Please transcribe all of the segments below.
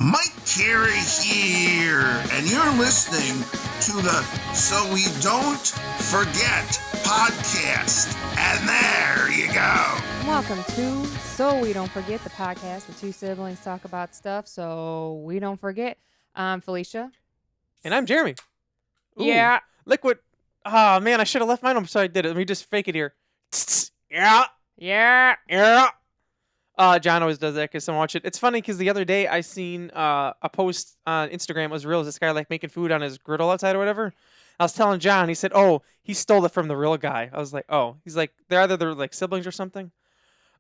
Mike Carey here, and you're listening to the So We Don't Forget podcast. And there you go. Welcome to So We Don't Forget, the podcast where two siblings talk about stuff so we don't forget. I'm Felicia. And I'm Jeremy. Ooh, Yeah. Liquid. Oh, man, I should have left mine on, so I did it. Let me just fake it here. Yeah. Yeah. Yeah. John always does that because someone watch it. It's funny because the other day I seen a post on Instagram. It was real. It was this guy like making food on his griddle outside or whatever. I was telling John. He said, "Oh, he stole it from the real guy." I was like, "Oh." He's like, "They're like siblings or something."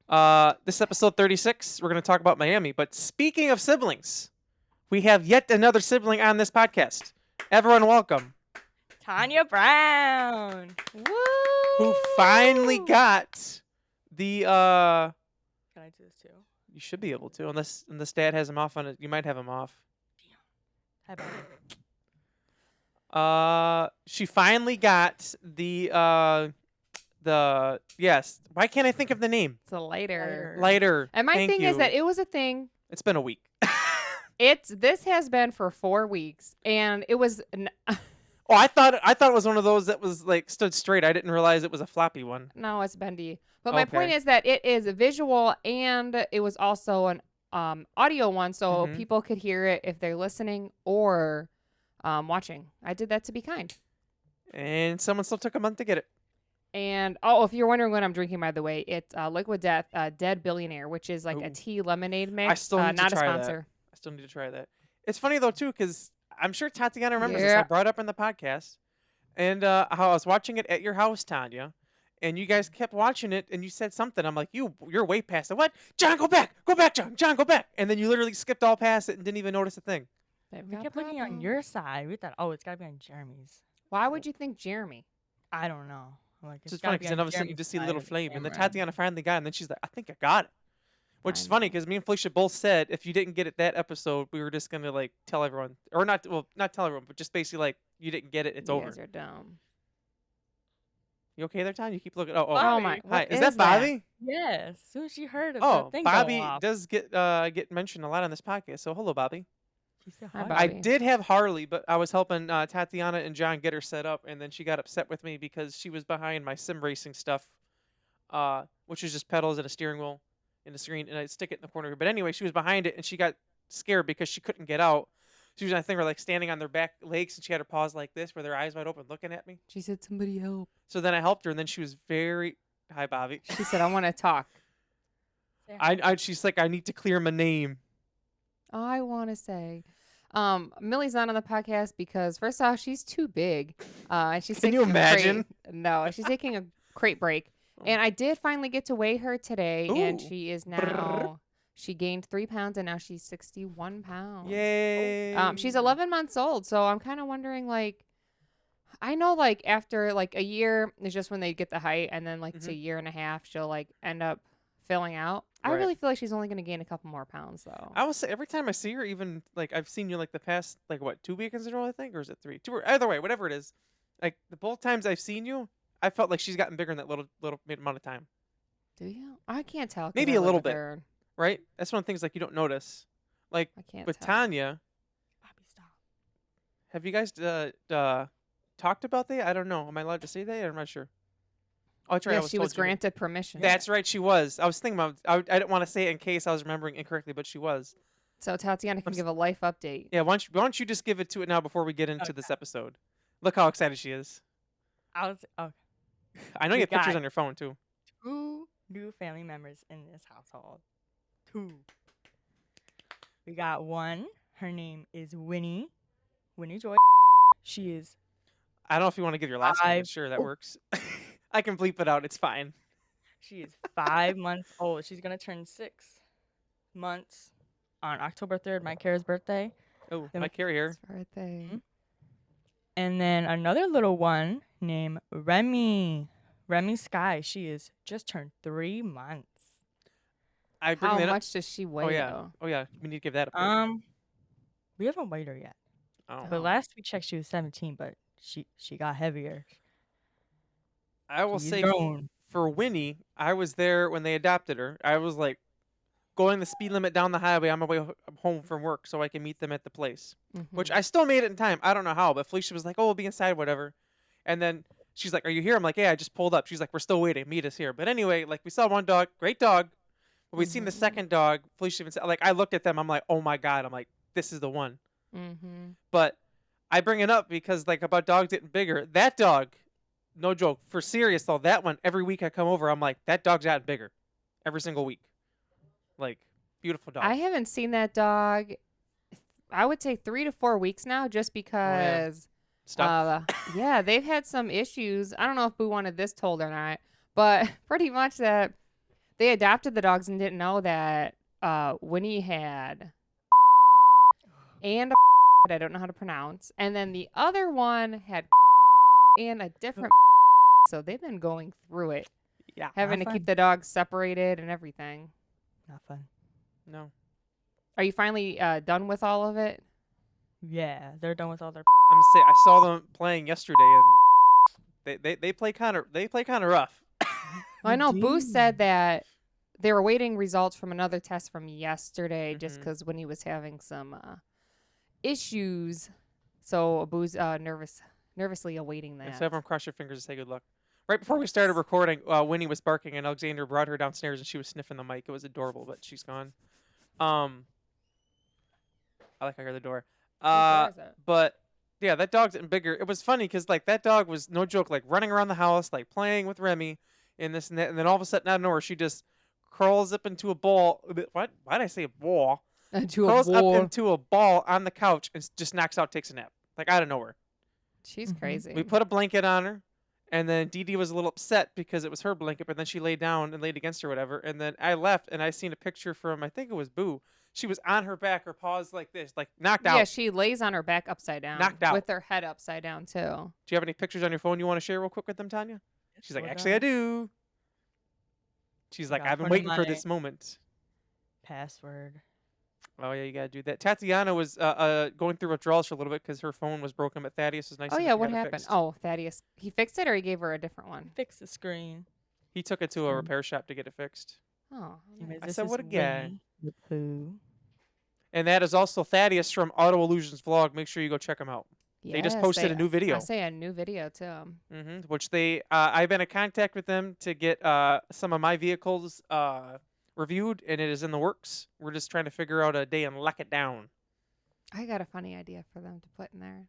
This is episode 36. We're gonna talk about Miami. But speaking of siblings, we have yet another sibling on this podcast. Everyone, welcome. Tanya Brown. Woo! Who finally got the Can I do this too? You should be able to, unless dad has him off on it. You might have him off. How about it? She finally got the yes. Why can't I think of the name? It's a lighter. Lighter. And my Thank thing you. is that it was a thing. It's been a week. This has been for 4 weeks, and it was. Oh, I thought it was one of those that was like stood straight. I didn't realize it was a floppy one. No, it's bendy. But my Okay. point is that it is a visual, and it was also an audio one, so Mhm. people could hear it if they're listening or watching. I did that to be kind. And someone still took a month to get it. And if you're wondering what I'm drinking, by the way, it's Liquid Death, Dead Billionaire, which is like a Ooh. tea lemonade mix. I still need to not a try sponsor. I still need to try that. It's funny though too, because I'm sure Tatiana remembers this. Yeah. I brought it up in the podcast, and how I was watching it at your house, Tanya, and you guys kept watching it, and you said something. I'm like, you're way past it. What? John, go back, John. John, go back. And then you literally skipped all past it and didn't even notice a thing. We kept looking on your side. We thought, oh, it's got to be on Jeremy's. Why would you think Jeremy? I don't know. Like, It's just funny because then all of a sudden you just see a little flame, and then Tatiana finally got it, and then she's like, I think I got it. Which is funny because me and Felicia both said if you didn't get it that episode, we were just gonna like tell everyone, or not tell everyone, but just basically like you didn't get it, it's you over. guys are dumb. You okay there, Tanya? You keep looking. Oh, Oh my! hi. What Is that Bobby? Yes. As soon as she heard of Oh, the thing Bobby go off, does get mentioned a lot on this podcast. So hello, Bobby. she said, Hi, hi. Bobby. I did have Harley, but I was helping Tatiana and John get her set up, and then she got upset with me because she was behind my sim racing stuff, which is just pedals and a steering wheel and a screen, and I'd stick it in the corner. But anyway, she was behind it, and she got scared because she couldn't get out. She was, I think, like standing on their back legs, and she had her paws like this, with her eyes wide open, looking at me. She said, "Somebody help." So then I helped her, and then she was very, hi, Bobby. She said, "I want to talk." Say hi. She's like, I need to clear my name. I want to say, Millie's not on the podcast because first off, she's too big. And she's Can you taking a crate- imagine? No, she's taking a crate break. And I did finally get to weigh her today, and Ooh. she is now. She gained 3 pounds, and now she's 61 pounds. Yay! She's 11 months old, so I'm kind of wondering, like, I know, like, after like a year is just when they get the height, and then like to a year and a half, she'll like end up filling out. I Right. really feel like she's only gonna gain a couple more pounds, though. I will say every time I see her, even like I've seen you like the past like what 2 weekends in a row, I think, or is it 3? 2 or either way, whatever it is. Like the both times I've seen you, I felt like she's gotten bigger in that little amount of time. Do you? I can't tell. 'cause Maybe I a live little with bit. her. Right? That's one of the things like you don't notice. Like I can't with tell. Tanya, Bobby, stop. have you guys talked about that? I don't know. Am I allowed to say that? I'm not sure. Oh, that's right. I Yes, she told was you that. granted permission. That's right. She was. I was thinking about. I didn't want to say it in case I was remembering incorrectly, but she was. So Tatiana can I'm s- give a life update. Yeah. Why don't you just give it to it now before we get into this episode? Look how excited she is. I was, oh, I know you We have pictures got- on your phone too. 2 new family members in this household. 2. We got one. Her name is Winnie Joy. She is I don't know if you want to give your last name. but 5 Sure, that oh. works. I can bleep it out. It's fine. She is 5 months old. She's gonna turn 6 months on October 3rd, my Kara's birthday. Oh, Then my we- carry here. It's her birthday. Mhm. And then another little one named Remy Sky. She is just turned 3 months. I bring How that up. much does she weigh? Oh yeah. Though? Oh yeah. We need to give that up. We haven't weighed her yet. Oh. But last we checked, she was 17, but she got heavier. I will She's say grown. for Winnie, I was there when they adopted her. I was like going the speed limit down the highway on my way home from work so I can meet them at the place. Which Mhm. I still made it in time. I don't know how, but Felicia was like, "Oh, we'll be inside, whatever." And then she's like, "Are you here?" I'm like, "Yeah, I just pulled up." She's like, "We're still waiting. Meet us here." But anyway, like we saw one dog, great dog. But we seen the Mhm. second dog. Felicia even said, like, I looked at them. I'm like, "Oh my god!" I'm like, "This is the one." Mhm. But I bring it up because like about dogs getting bigger. That dog, no joke, for serious though. That one, every week I come over, I'm like, that dog's gotten bigger, every single week. Like, beautiful dog. I haven't seen that dog. I would say 3 to 4 weeks now, just because. Stuff. Yeah, they've had some issues. I don't know if Boo wanted this told or not, but pretty much that they adopted the dogs and didn't know that Winnie had and I don't know how to pronounce, and then the other one had and a different. So they've been going through it, Yeah. having to Not keep fun. the dogs separated and everything. Not fun. No. Are you finally done with all of it? Yeah, they're done with all their. I'm gonna say I saw them playing yesterday, and they play kind of rough. Well, I know Boo do. said that they were waiting results from another test from yesterday, just Mhm. because when he was having some issues, so Boo's nervously awaiting And that. so everyone cross your fingers and say good luck. Right before we started recording, Winnie was barking, and Alexander brought her downstairs, and she was sniffing the mic. It was adorable, but she's gone. I like I heard the door. Whose door is it? But yeah, that dog's getting bigger. It was funny because like that dog was no joke, like running around the house, like playing with Remy, and this and that, and then all of a sudden out of nowhere, she just curls up into a ball. What? Why did I say a ball? To a Curls up ball. into a ball on the couch and just knocks out, takes a nap, like out of nowhere. She's Mhm. crazy. We put a blanket on her, and then Dee Dee was a little upset because it was her blanket, but then she laid down and laid against her, whatever. And then I left, and I seen a picture from I think it was Boo. She was on her back, her paws like this, like knocked Yeah, out. she lays on her back upside down. Knocked out. With her head upside down, too. Do you have any pictures on your phone you want to share real quick with them, Tanya? She's like, Hold actually, I on. do. She's like, Gotta I've been put in waiting for my this moment. Password. Oh yeah, you gotta do that. Tatiana was going through withdrawals for a little bit because her phone was broken, but Thaddeus was nice Oh, enough yeah, to what get it happened? fixed. Oh, Thaddeus. He fixed it, or he gave her a different one? Fix the screen. He took it to a repair shop to get it fixed. Oh, Anyways, I this said, is what a guy. Winnie the Pooh. And that is also Thaddeus from Auto Illusions Vlog. Make sure you go check him out. They just posted a new video. I say a new video, too. Which they, I've been in contact with them to get some of my vehicles reviewed, and it is in the works. We're just trying to figure out a day and lock it down. I got a funny idea for them to put in there.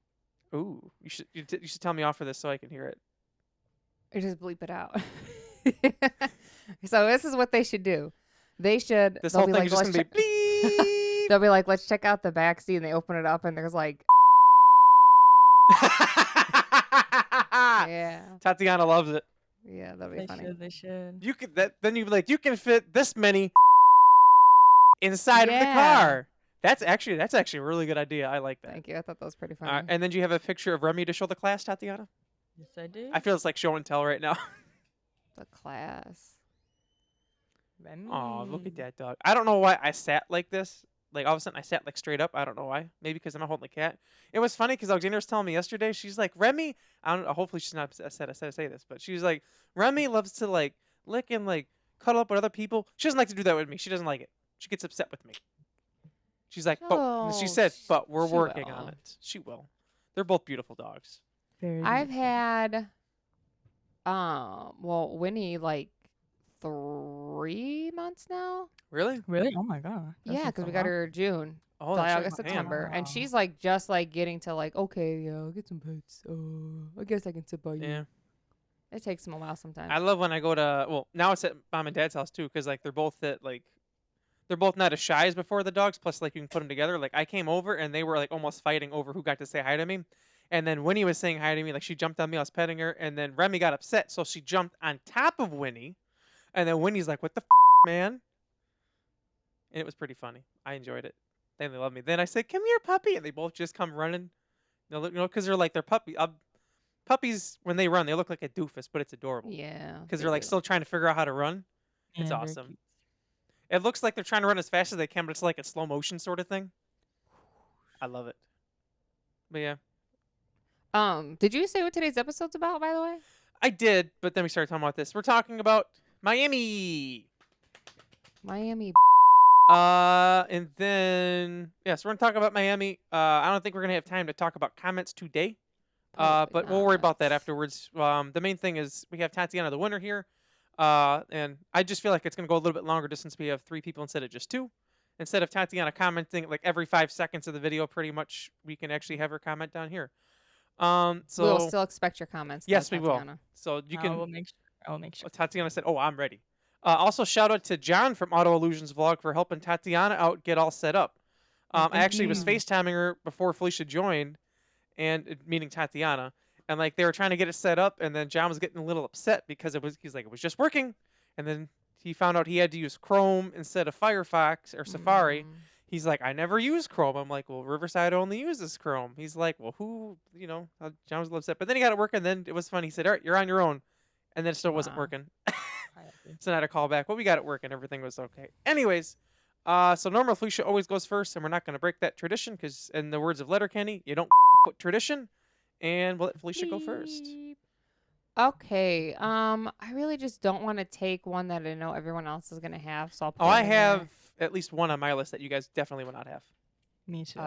Ooh, you should tell me off for this so I can hear it. Or just bleep it out. So this is what they should do. They should. This they'll whole be thing like, is just "Let's gonna be bleep. They'll be like, let's check out the back seat, and they open it up, and there's like, yeah, Tatiana loves it. yeah, that'll be They funny. should. They should. You could then you'd be like, you can fit this many inside of the Yeah. car. That's actually a really good idea. I like that. Thank you. I thought that was pretty funny. And then do you have a picture of Remy to show the class, Tatiana? Yes, I do. I feel it's like show and tell right now. The class. Remy. Oh, look at that dog. I don't know why I sat like this. Like all of a sudden I sat like straight up. I don't know why. Maybe because I'm not holding the cat. It was funny because Alexander was telling me yesterday. She's like, Remy. I don't know. Hopefully she's not upset. I said to say this, but she's like, Remy loves to like lick and like cuddle up with other people. She doesn't like to do that with me. She doesn't like it. She gets upset with me. She's like, but she Oh, said, but we're she working on will. it. She will. They're both beautiful dogs. Very I've beautiful. had, well, Winnie like 3 months now. Really? Really? Oh my god. That's Yeah, been because so we got long. her June, Oh, July, that's August, right. Damn. September, and Wow. she's like just like getting to like, okay, yeah, I'll get some pets. I guess I can sit by you. Yeah. It takes them a while sometimes. I love when I go to now it's at mom and dad's house too because like they're both not as shy as before the dogs. Plus like you can put them together. Like I came over and they were like almost fighting over who got to say hi to me, and then Winnie was saying hi to me. Like she jumped on me, I was petting her, and then Remy got upset, so she jumped on top of Winnie, and then Winnie's like, "What the man?" And it was pretty funny. I enjoyed it. They love me. Then I said, "Come here, puppy," and they both just come running. Because they're like they're puppies when they run, they look like a doofus, but it's adorable. Yeah. Because they they're like do. still trying to figure out how to run. It's Yeah, very awesome. cute. It looks like they're trying to run as fast as they can, but it's like a slow motion sort of thing. I love it. But yeah, Did you say what today's episode's about, by the way? I did, but then we started talking about this. We're talking about Miami. Miami. And then so we're gonna talk about Miami. I don't think we're gonna have time to talk about comments today. Probably But we'll worry about that not. afterwards. The main thing is we have Tatiana the winner here. And I just feel like it's gonna go a little bit longer just since we have 3 people instead of just 2. Instead of Tatiana commenting like every 5 seconds of the video, pretty much we can actually have her comment down here. We'll So still expect your comments, though, yes, we will. Tatiana. So you I can. will make sure. I will make sure. Tatiana said, "Oh, I'm ready." Also, shout out to John from Auto Illusions Vlog for helping Tatiana out get all set up. I Thank actually was you. FaceTiming her before Felicia joined, and meeting Tatiana, and like they were trying to get it set up, and then John was getting a little upset because he's like it was just working, and then he found out he had to use Chrome instead of Firefox or Safari. Mm. He's like, I never use Chrome. I'm like, well, Riverside only uses Chrome. He's like, well, who, John was a little upset, but then he got it working. Then it was fun. He said, all right, you're on your own, and then it still wasn't Wow. working. I agree. So I had to call back, but we got it working. Everything was okay. Anyways, so normal Felicia always goes first, and we're not going to break that tradition because, in the words of Letterkenny, you don't put tradition. And we'll let Felicia go first. Beep. Okay. I really just don't want to take one that I know everyone else is gonna have, so I'll put Oh, it I in there. have at least one on my list that you guys definitely will not have. Me too.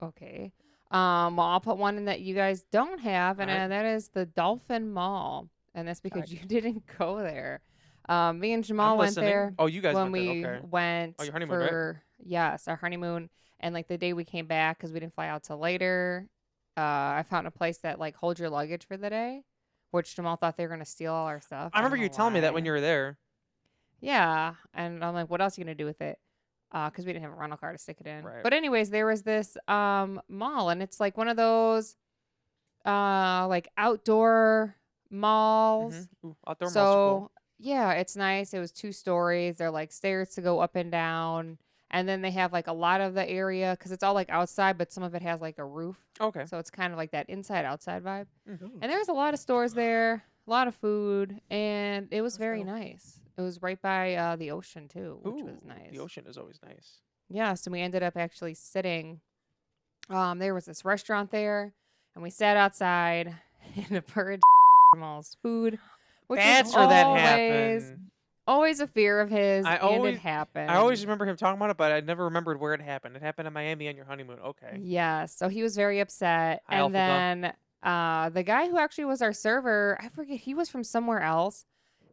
Okay. Well, I'll put one in that you guys don't have, and Alright. that is the Dolphin Mall, and that's because you didn't go there. Me and I'm Jamal went listening. there Oh, you guys when went there. we Okay. went Oh, your honeymoon, right? for yes, our honeymoon, and like the day we came back because we didn't fly out till later. I found a place that like holds your luggage for the day, which Jamal thought they were gonna steal all our stuff. I remember don't you know telling me that when why. you were there. Yeah, and I'm like, what else are you gonna do with it? Because we didn't have a rental car to stick it in. Right. But anyways, there was this mall, and it's like one of those like outdoor malls. Ooh, outdoor malls are So cool. yeah, it's nice. It was 2 stories. They're like stairs to go up and down, and then they have like a lot of the area because it's all like outside, but some of it has like a roof. Okay. So it's kind of like that inside outside vibe. Ooh. And there was a lot of stores there, a lot of food, and it was Let's very go. nice. It was right by the ocean too, which was Ooh, nice. the ocean is always nice. Yeah, so we ended up actually sitting. There was this restaurant there, and we sat outside in a bird Jamal's food, which That's is where that always happened. always a fear of his, I and always- it happened. I always remember him talking about it, but I never remembered where it happened. It happened in Miami on your honeymoon. Okay. Yeah, so he was very upset. Hi, Alpha And then the guy who actually was our server, I forget, he was from somewhere else.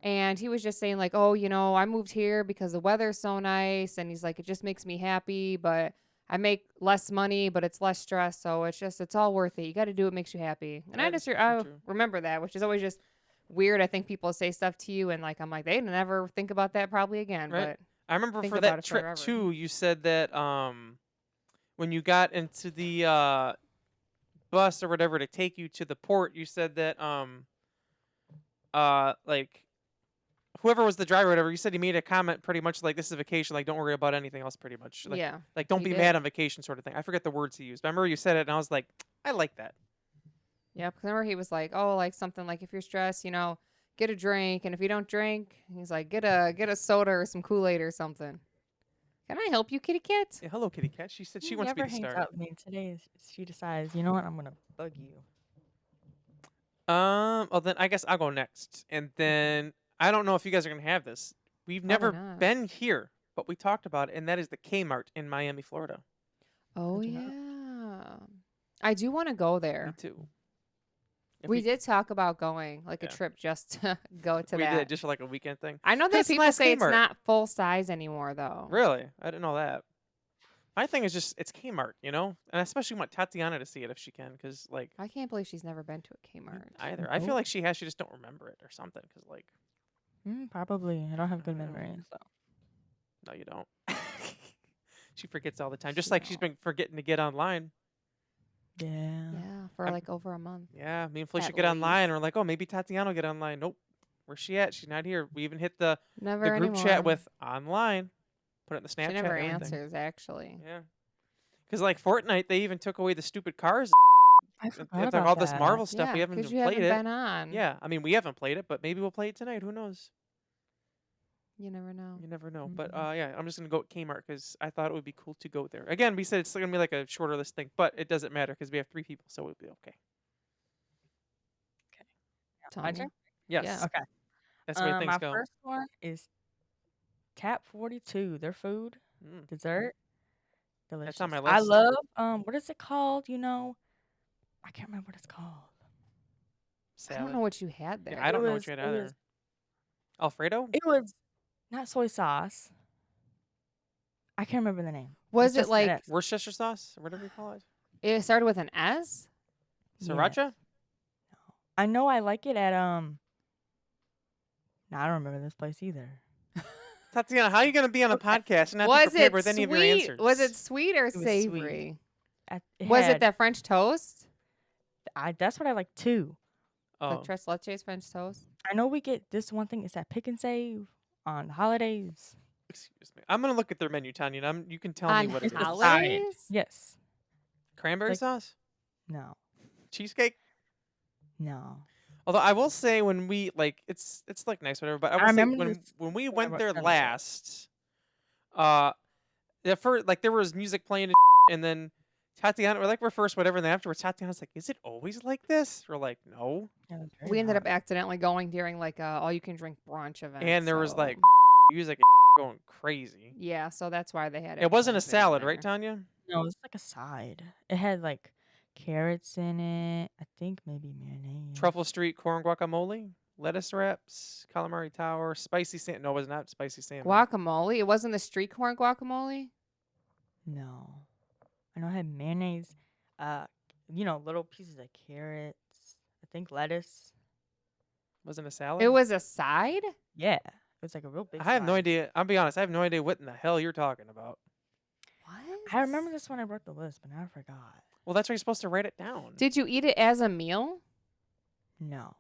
And he was just saying, like, oh, I moved here because the weather's so nice. And he's like, it just makes me happy, but I make less money, but it's less stress. So it's all worth it. You got to do what makes you happy. And That is I pretty true. remember that, which is always just weird. I think people say stuff to you, and like, I'm like, they never think about that probably again. Right. But I remember think for about that it trip forever. too, you said that when you got into the bus or whatever to take you to the port, you said that like whoever was the driver or whatever, you said he made a comment pretty much like this is a vacation, like don't worry about anything else pretty much. yeah. Like don't he be did. mad on vacation sort of thing. I forget the words he used. But I remember you said it and I was like, I like that. Yeah, because remember he was like, oh, like something like if you're stressed, get a drink, and if you don't drink, he's like, get a soda or some Kool-Aid or something. Can I help you, kitty cat? Yeah, hello, kitty cat. She said she He wants me never to hangs start. out with me. Today she decides, you know what? I'm gonna bug you. Well then I guess I'll go next. And then I don't know if you guys are gonna have this. We've never not. been here, but we talked about it, and that is the Kmart in Miami, Florida. Oh do not. yeah, I do want to go Me there. too. If We did talk about going like Yeah. a trip just to go to we that. did just for like a weekend thing. I know But that it's a people nice say it's Kmart. not full size anymore though. Really? I didn't know that. My thing is just it's Kmart, and I especially want Tatiana to see it if she can, because like I can't believe she's never been to a Kmart. either. I feel Nope. like she has, she just don't remember it or something. Because like Probably. I don't have good I don't know. memory. So. no, you don't. She forgets all the time, just She like she's don't. been forgetting to get online. Yeah. Yeah, for I'm- like over a month. Yeah, me and Felicia At get online, least. and we're like, oh, maybe Tatiana will get online. Nope. Where's she at? She's not here. We even hit the Never group anymore. chat with online. Put it in the Snapchat. She never everything. answers actually. Yeah. Because like Fortnite, they even took away the stupid cars. I and forgot they have, about like, all this that. Marvel stuff. Yeah, We haven't because even you played haven't it. been on. Yeah, I mean we haven't played it, but maybe we'll play it tonight. Who knows? You never know. You never know. But Mhm. yeah, I'm just gonna go with Kmart because I thought it would be cool to go there. Again, we said it's gonna be like a shorter list thing, but it doesn't matter because we have 3 people, so it'll be okay. My Tanya? turn? Yes, Yeah. Okay. that's the way things My go. first one is Tap 42. Their food, dessert. Delicious. That's on my I list. love what is it called? I can't remember what it's called. I don't Salad. know what you had there. Yeah, I don't know what was- you had it either. was- Alfredo? It was not soy sauce. I can't remember the name. Was It's it just an like S. Worcestershire sauce? Or whatever you call it. it started with an S? Sriracha? Yes. I know I like it at No, I don't remember this place either. Tatiana, how are you going to be on a podcast and not be Was prepared it with any of your sweet? answers? Was it sweet or was sweet. savory? It Was it had- that French toast? That's what I like too. The Oh, tres leches French toast? I know we get this one thing. It's that pick and save on the holidays. excuse me. I'm going to look at their menu, Tanya, and you can tell On me what it It's is. a holidays? side. Yes. Cranberry like- sauce? No. Cheesecake? No. Although I will say when we like it's like nice whatever, but I will say remember when this when we when I went went there there last, the first like there was music playing and, and then Tatiana we're first whatever, and then afterwards Tatiana's like, "Is it always like this?" We're like, "No." Yeah, it was very We ended up hot. accidentally going during like a all you can drink brunch event. And there was so- like music going crazy. yeah, so that's why they had it. It wasn't a posted in salad, right, there. Tanya? No, it's like a side. It had like carrots in it. I think maybe mayonnaise. Truffle Street corn guacamole, lettuce wraps, calamari tower, spicy salmon. No, it was not spicy salmon. Guacamole. It wasn't the street corn guacamole. No. I know it had mayonnaise. Little pieces of carrots. I think lettuce. Wasn't a salad. It was a side. Yeah. It was like a real big I have no side. idea. I'll be honest. I have no idea what in the hell you're talking about. What? I remember this when I wrote the list, but now I forgot. Well, that's why you're supposed to write it down. Did you eat it as a meal? No.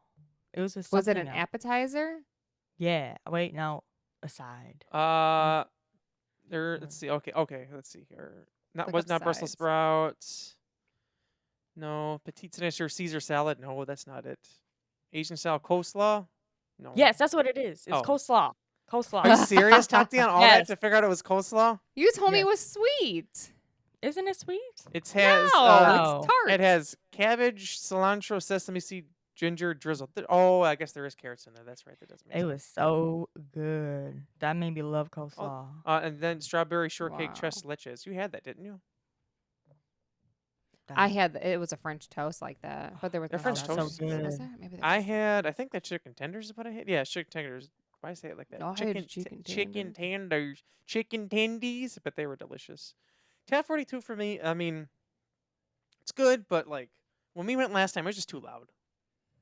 It was with Was it something an else. appetizer? Yeah. Wait, no. A side. There. Let's see. Okay. Let's see here. Not Look was up not Brussels sides. sprouts. No, petite signature Caesar salad. No, that's not it. Asian style coleslaw. No. Yes, that's what it is. It's Oh. coleslaw. Coleslaw. Are you serious, Tatiana? All that Yes. to figure out it was coleslaw? You told me Yeah. it was sweet. Isn't it sweet? It has. no, Oh. it's tart. It has cabbage, cilantro, sesame seed, ginger, drizzle. Oh, I guess there is carrots in there. That's right. That does make It sense. was so good. That made me love coleslaw. And then strawberry shortcake Wow. tres leches. You had that, didn't you? I had it was a French toast like that, but there was Their no French sauce. toast is so Was good. there? Maybe there I was. had. I think that chicken tenders is what I had. Yeah, chicken tenders. Why I say it like that? Oh, I had chicken chicken tenders. tenders, chicken tendies, but they were delicious. 1042 for me. I mean, it's good, but like when we went last time, it was just too loud.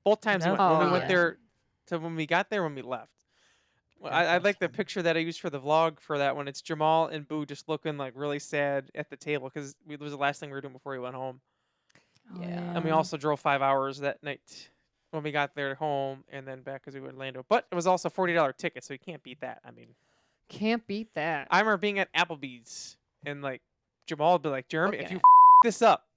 Both times we That went, was when we loud. went there to when we got there, when we left. Well, I That's like the funny. picture that I used for the vlog for that one. It's Jamal and Boo just looking like really sad at the table because it was the last thing we were doing before we went home. Oh, Yeah. And we also drove 5 hours that night when we got there home and then back because we went to Orlando. But it was also a $40 ticket, so you can't beat that. I mean, Can't beat that. I remember being at Applebee's and like Jamal would be like, Jeremy, if Okay. you this up,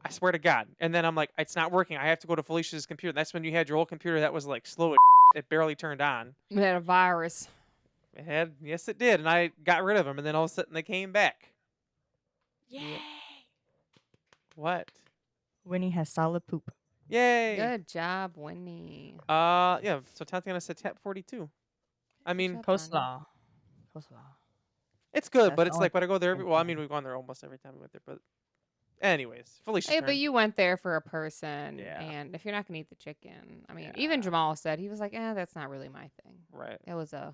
I swear to God. And then I'm like, it's not working. I have to go to Felicia's computer. That's when you had your old computer that was like slow as it barely turned on. We had a virus. It had, yes, it did. And I got rid of them. And then all of a sudden they came back. Yay! What? Winnie has solid poop. Yay. Good job, Winnie. Yeah. So Tatiana said tap 42. I mean, job. Tanya. Coleslaw. Coleslaw. it's good, That's but the it's only like when I go there. thing Well, I fun. mean, we've gone there almost every time we went there. But, anyways, Felicia's Hey, turn. but you went there for a person, Yeah. and if you're not gonna eat the chicken, I mean, even Yeah. Jamal said he was like, "That's not really my thing." Right. It was a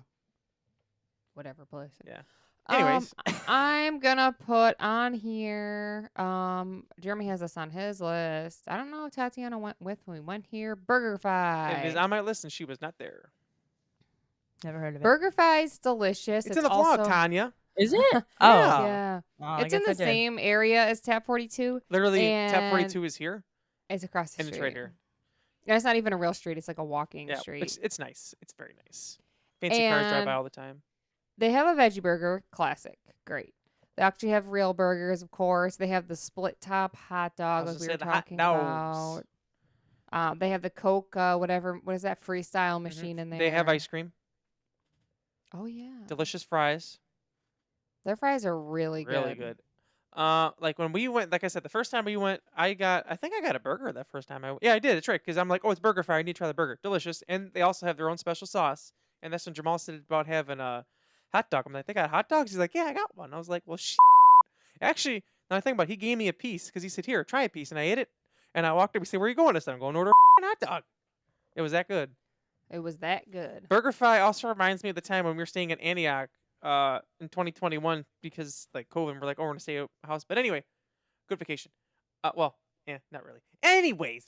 whatever place. Yeah. Anyways. I'm gonna put on here. Jeremy has this on his list. I don't know if Tatiana went with when we went here. Burger It is Fi. on my list, and she was not there. Never heard of it. Burger Fi's delicious. It's in the vlog, also, Tanya. Is it? Yeah. Oh. Yeah, Oh, I it's in guess the I did. same area as Tap 42. Literally, tap And 42 is here, It's across the and street. it's right here. And it's not even a real street. It's like a walking Yeah, street. it's nice. It's very nice. Fancy cars drive by And- all the time. They have a veggie burger, classic, great. They actually have real burgers, of course. They have the split top hot dog, was like we gonna were say, the hot talking dogs. about. They have the Coke, whatever. What is that freestyle Mhm. machine in there? They have ice cream, Oh yeah, delicious fries, their fries are really good. really good. Like when we went, like I said, the first time we went, I think I got a burger that first time. Yeah, I did. That's right. Because I'm like, oh, it's Burger Fry. I need to try the burger. Delicious. And they also have their own special sauce. And that's when Jamal said about having a hot dog. I'm like, they got hot dogs? He's like, yeah, I got one. I was like, well, actually, now I think about it, he gave me a piece because he said, here, try a piece. And I ate it. And I walked up. He said, where are you going this time? I'm going to order a hot dog. It was that good. It was that good. BurgerFi also reminds me of the time when we were staying in Antioch in 2021 because like COVID, we're like, oh, we're gonna stay at a house. But anyway, good vacation. Well, not really. Anyways,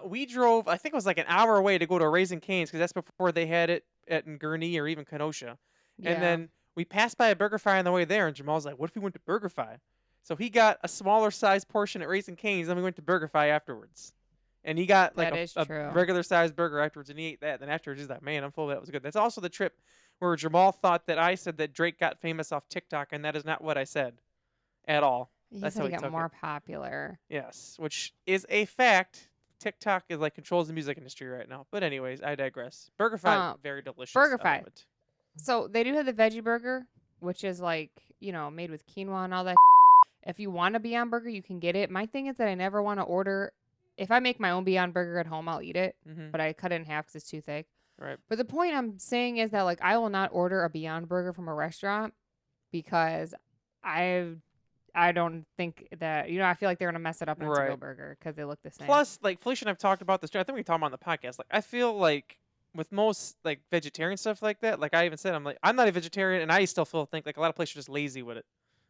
we drove. I think it was like an hour away to go to Raising Cane's because that's before they had it at Gurnee or even Kenosha. Yeah. And then we passed by a BurgerFi on the way there, and Jamal's like, "What if we went to BurgerFi?" So he got a smaller size portion at Raising Cane's, then we went to BurgerFi afterwards. And he got like That is a true. regular sized burger afterwards, and he ate that. Then afterwards, he's like, "Man, I'm full. That was good." That's also the trip where Jamal thought that I said that Drake got famous off TikTok, and that is not what I said at all. He That's said how he he got took more it. popular. Yes, which is a fact. TikTok is like controls the music industry right now. But anyways, I digress. BurgerFi, very delicious. I BurgerFi. love it. So they do have the veggie burger, which is like, made with quinoa and all that. If you want a Beyond Burger, you can get it. My thing is that I never want to order. If I make my own Beyond Burger at home, I'll eat it, but I cut it in half because it's too thick. Right. But the point I'm saying is that like I will not order a Beyond Burger from a restaurant because I don't think that I feel like they're gonna mess it up and it's a real Right. burger because they look the same. Plus, like Felicia and I've talked about this. I think we talked about it on the podcast. Like, I feel like with most like vegetarian stuff like that, like I even said, I'm like, I'm not a vegetarian, and I still think like a lot of places are just lazy with it.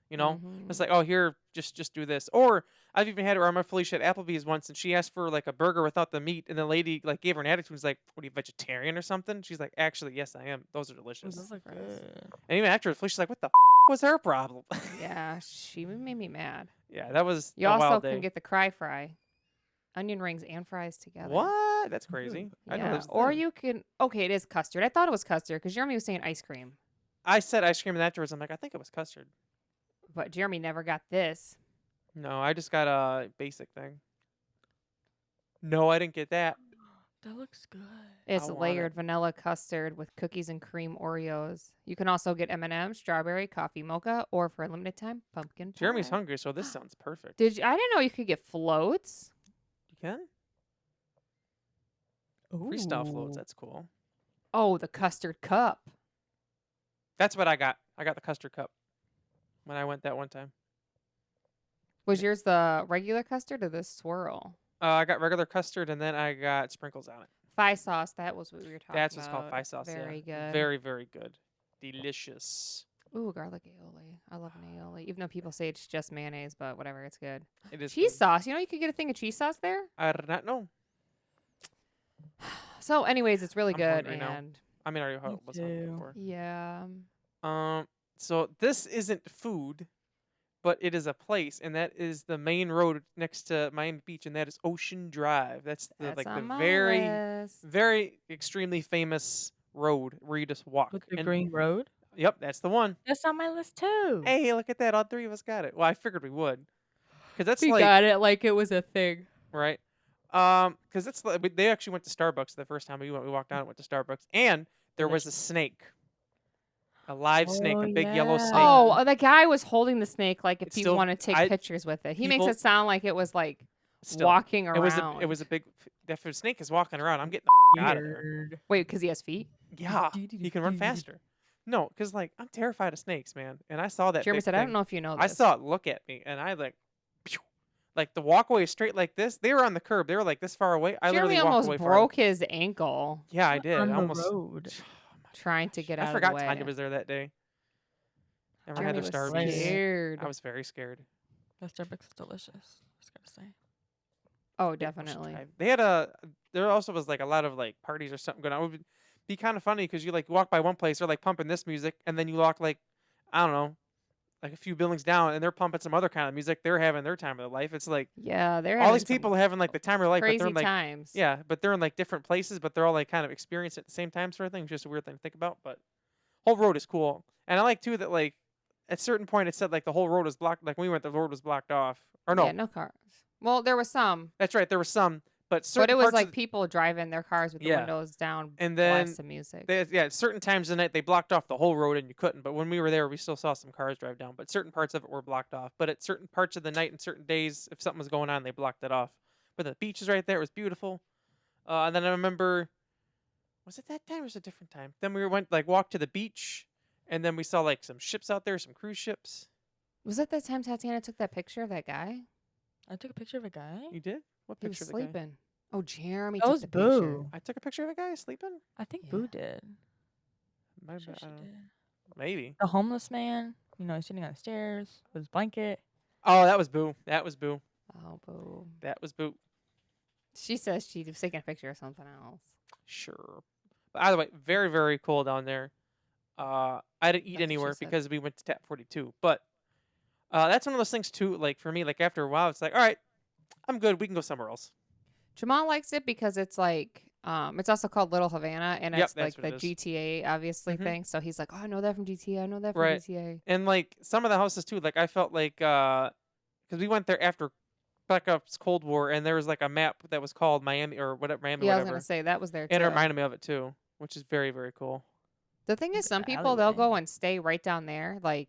You know, it's like, oh, here, just do this. Or I've even had it where I remember Felicia at Applebee's once, and she asked for like a burger without the meat, and the lady like gave her an attitude. Was like, "What are you, vegetarian or something?" She's like, "Actually, yes, I am. Those are delicious." Those look good. And even after Felicia's like, "What the was her problem?" Yeah, she made me mad. Yeah, that was You a also wild can day. get the cry fry, onion rings and fries together. What? That's crazy. I know Yeah, there's. or you can. Okay, it is custard. I thought it was custard because Jeremy was saying ice cream, I said ice cream, and afterwards I'm like, I think it was custard. but Jeremy never got this. No, I just got a basic thing. No, I didn't get that. That looks good. It's want layered vanilla custard with cookies and cream Oreos. You can also get M&M's, strawberry, coffee mocha, or for a limited time, pumpkin pie. Jeremy's hungry, so this sounds perfect. I didn't know you could get floats. You can? Freestyle floats. That's cool. Oh, the custard cup. That's what I got. I got the custard cup when I went that one time. Was yours the regular custard or the swirl? I got regular custard, and then I got sprinkles on it. Pie sauce. That was what we were talking about. That's what's called pie sauce. Very good. Very, very good. Delicious. Ooh, garlic aioli. I love an aioli. Even though people say it's just mayonnaise, but whatever, it's good. It is Cheese good. sauce. You could get a thing of cheese sauce there? I did not know. So, anyways, it's really I'm good. hungry now. And I mean, I already Me was hungry too. before. yeah. So this isn't food, but it is a place, and that is the main road next to Miami Beach, and that is Ocean Drive. That's the That's like on the my very, list. very extremely famous road where you just walk. With the And- green road. Yep, that's the one. That's on my list too. Hey, look at that! All three of us got it. Well, I figured we would, because that's We like got it like it was a thing. right. Because it's like they actually went to Starbucks the first time we went. We walked down and went to Starbucks, and there was a snake, a live snake, Oh, a big yellow yeah. snake. Oh, the guy was holding the snake like if It's people still- want to take I- pictures with it. He makes people- it sound like it was like Still, walking around. it was a big. If a snake is walking around, I'm getting the out of there. Weird. Wait, because he has feet? Yeah, he can run faster. No, because like I'm terrified of snakes, man. And I saw that. Jeremy big said, I thing. don't know if you know this. I saw it look at me, and I pew. Like the walkway is straight like this. They were on the curb. They were like this far away. I Jeremy literally walked almost away broke his ankle Yeah, I did. On I the almost. road. trying to get out I forgot of the way. Tanya was there that day. Never Jeremy had was their Starbucks. scared. I was very scared. That Starbucks is delicious. Just gotta say. Oh, Yeah, we should definitely. try. They had there also was like a lot of like parties or something going on. It would be kind of funny because you like walk by one place, they're like pumping this music, and then you walk like, I don't know, like a few buildings down, and they're pumping some other kind of music. They're having their time of their life. It's like Yeah, they're all having these some people are having like the time of their life, but crazy they're in, like times. yeah, but they're in like different places, but they're all like kind of experiencing it at the same time, sort of thing. It's just a weird thing to think about, but whole road is cool, and I like too that like at certain point it said like the whole road was blocked. Like when we went, the road was blocked off, or no, Yeah, no cars. Well, there was some, that's right, there were some, but certain but it was parts like of, people driving their cars with the Yeah. windows down, And then blasting music. yeah, certain times of the night they blocked off the whole road and you couldn't. But when we were there, we still saw some cars drive down. But certain parts of it were blocked off. But at certain parts of the night and certain days, if something was going on, they blocked it off. But the beach is right there. It was beautiful. And then I remember, was it that time or was it a different time? Then we went like walked to the beach, And then we saw like some ships out there, some cruise ships. Was that time Tatiana took that picture of that guy? I took a picture of a guy. You did? What He was picture of the guy? sleeping. Oh, Jeremy That took was the picture. Boo. I took a picture of a guy sleeping. I think Yeah. Boo did. Might Sure be- she I don't know. did. Maybe. The homeless man, sitting on the stairs with his blanket. Oh, that was Boo. That was Boo. Oh, Boo. That was Boo. She says she was taking a picture of something else. Sure. But either way, very, very cool down there. I didn't eat That's what she anywhere said. because we went to Tap 42. But that's one of those things too. Like for me, like after a while, it's like, all right, I'm good. We can go somewhere else. Jamal likes it because it's like, it's also called Little Havana, and Yep, it's like that's what the it is. GTA obviously Mhm. thing. So he's like, oh, I know that from GTA. I know that from Right. GTA. And like some of the houses too. Like I felt like because we went there after Black Ops Cold War, and there was like a map that was called Miami or whatever, Miami, Yeah, I was whatever, gonna say that was there and it too. reminded me of it too, which is very, very cool. The thing is, The some people they'll alleyway. go and stay right down there, like,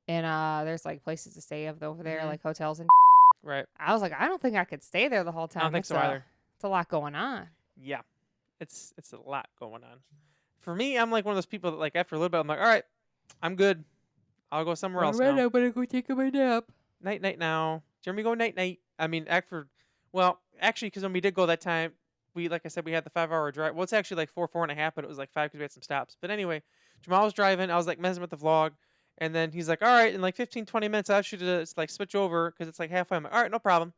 and there's like places to stay over there, Mhm. like hotels and. Right. I was like, I don't think I could stay there the whole time. I don't think It's so either. It's a lot going on. Yeah, it's a lot going on. For me, I'm like one of those people that like after a little bit, I'm like, all right, I'm good. I'll go somewhere else now. I'm gonna go take my nap. Night night now. Jeremy, go night night. I mean, actually, because when we did go that time, like I said, we had the 5 hour drive. Well, it's actually like 4.5, but it was like 5 because we had some stops. But anyway, Jamal was driving. I was like messing with the vlog, and then he's like, all right, in like 15, 20 minutes, I should just like switch over because it's like halfway. I'm like, all right, no problem.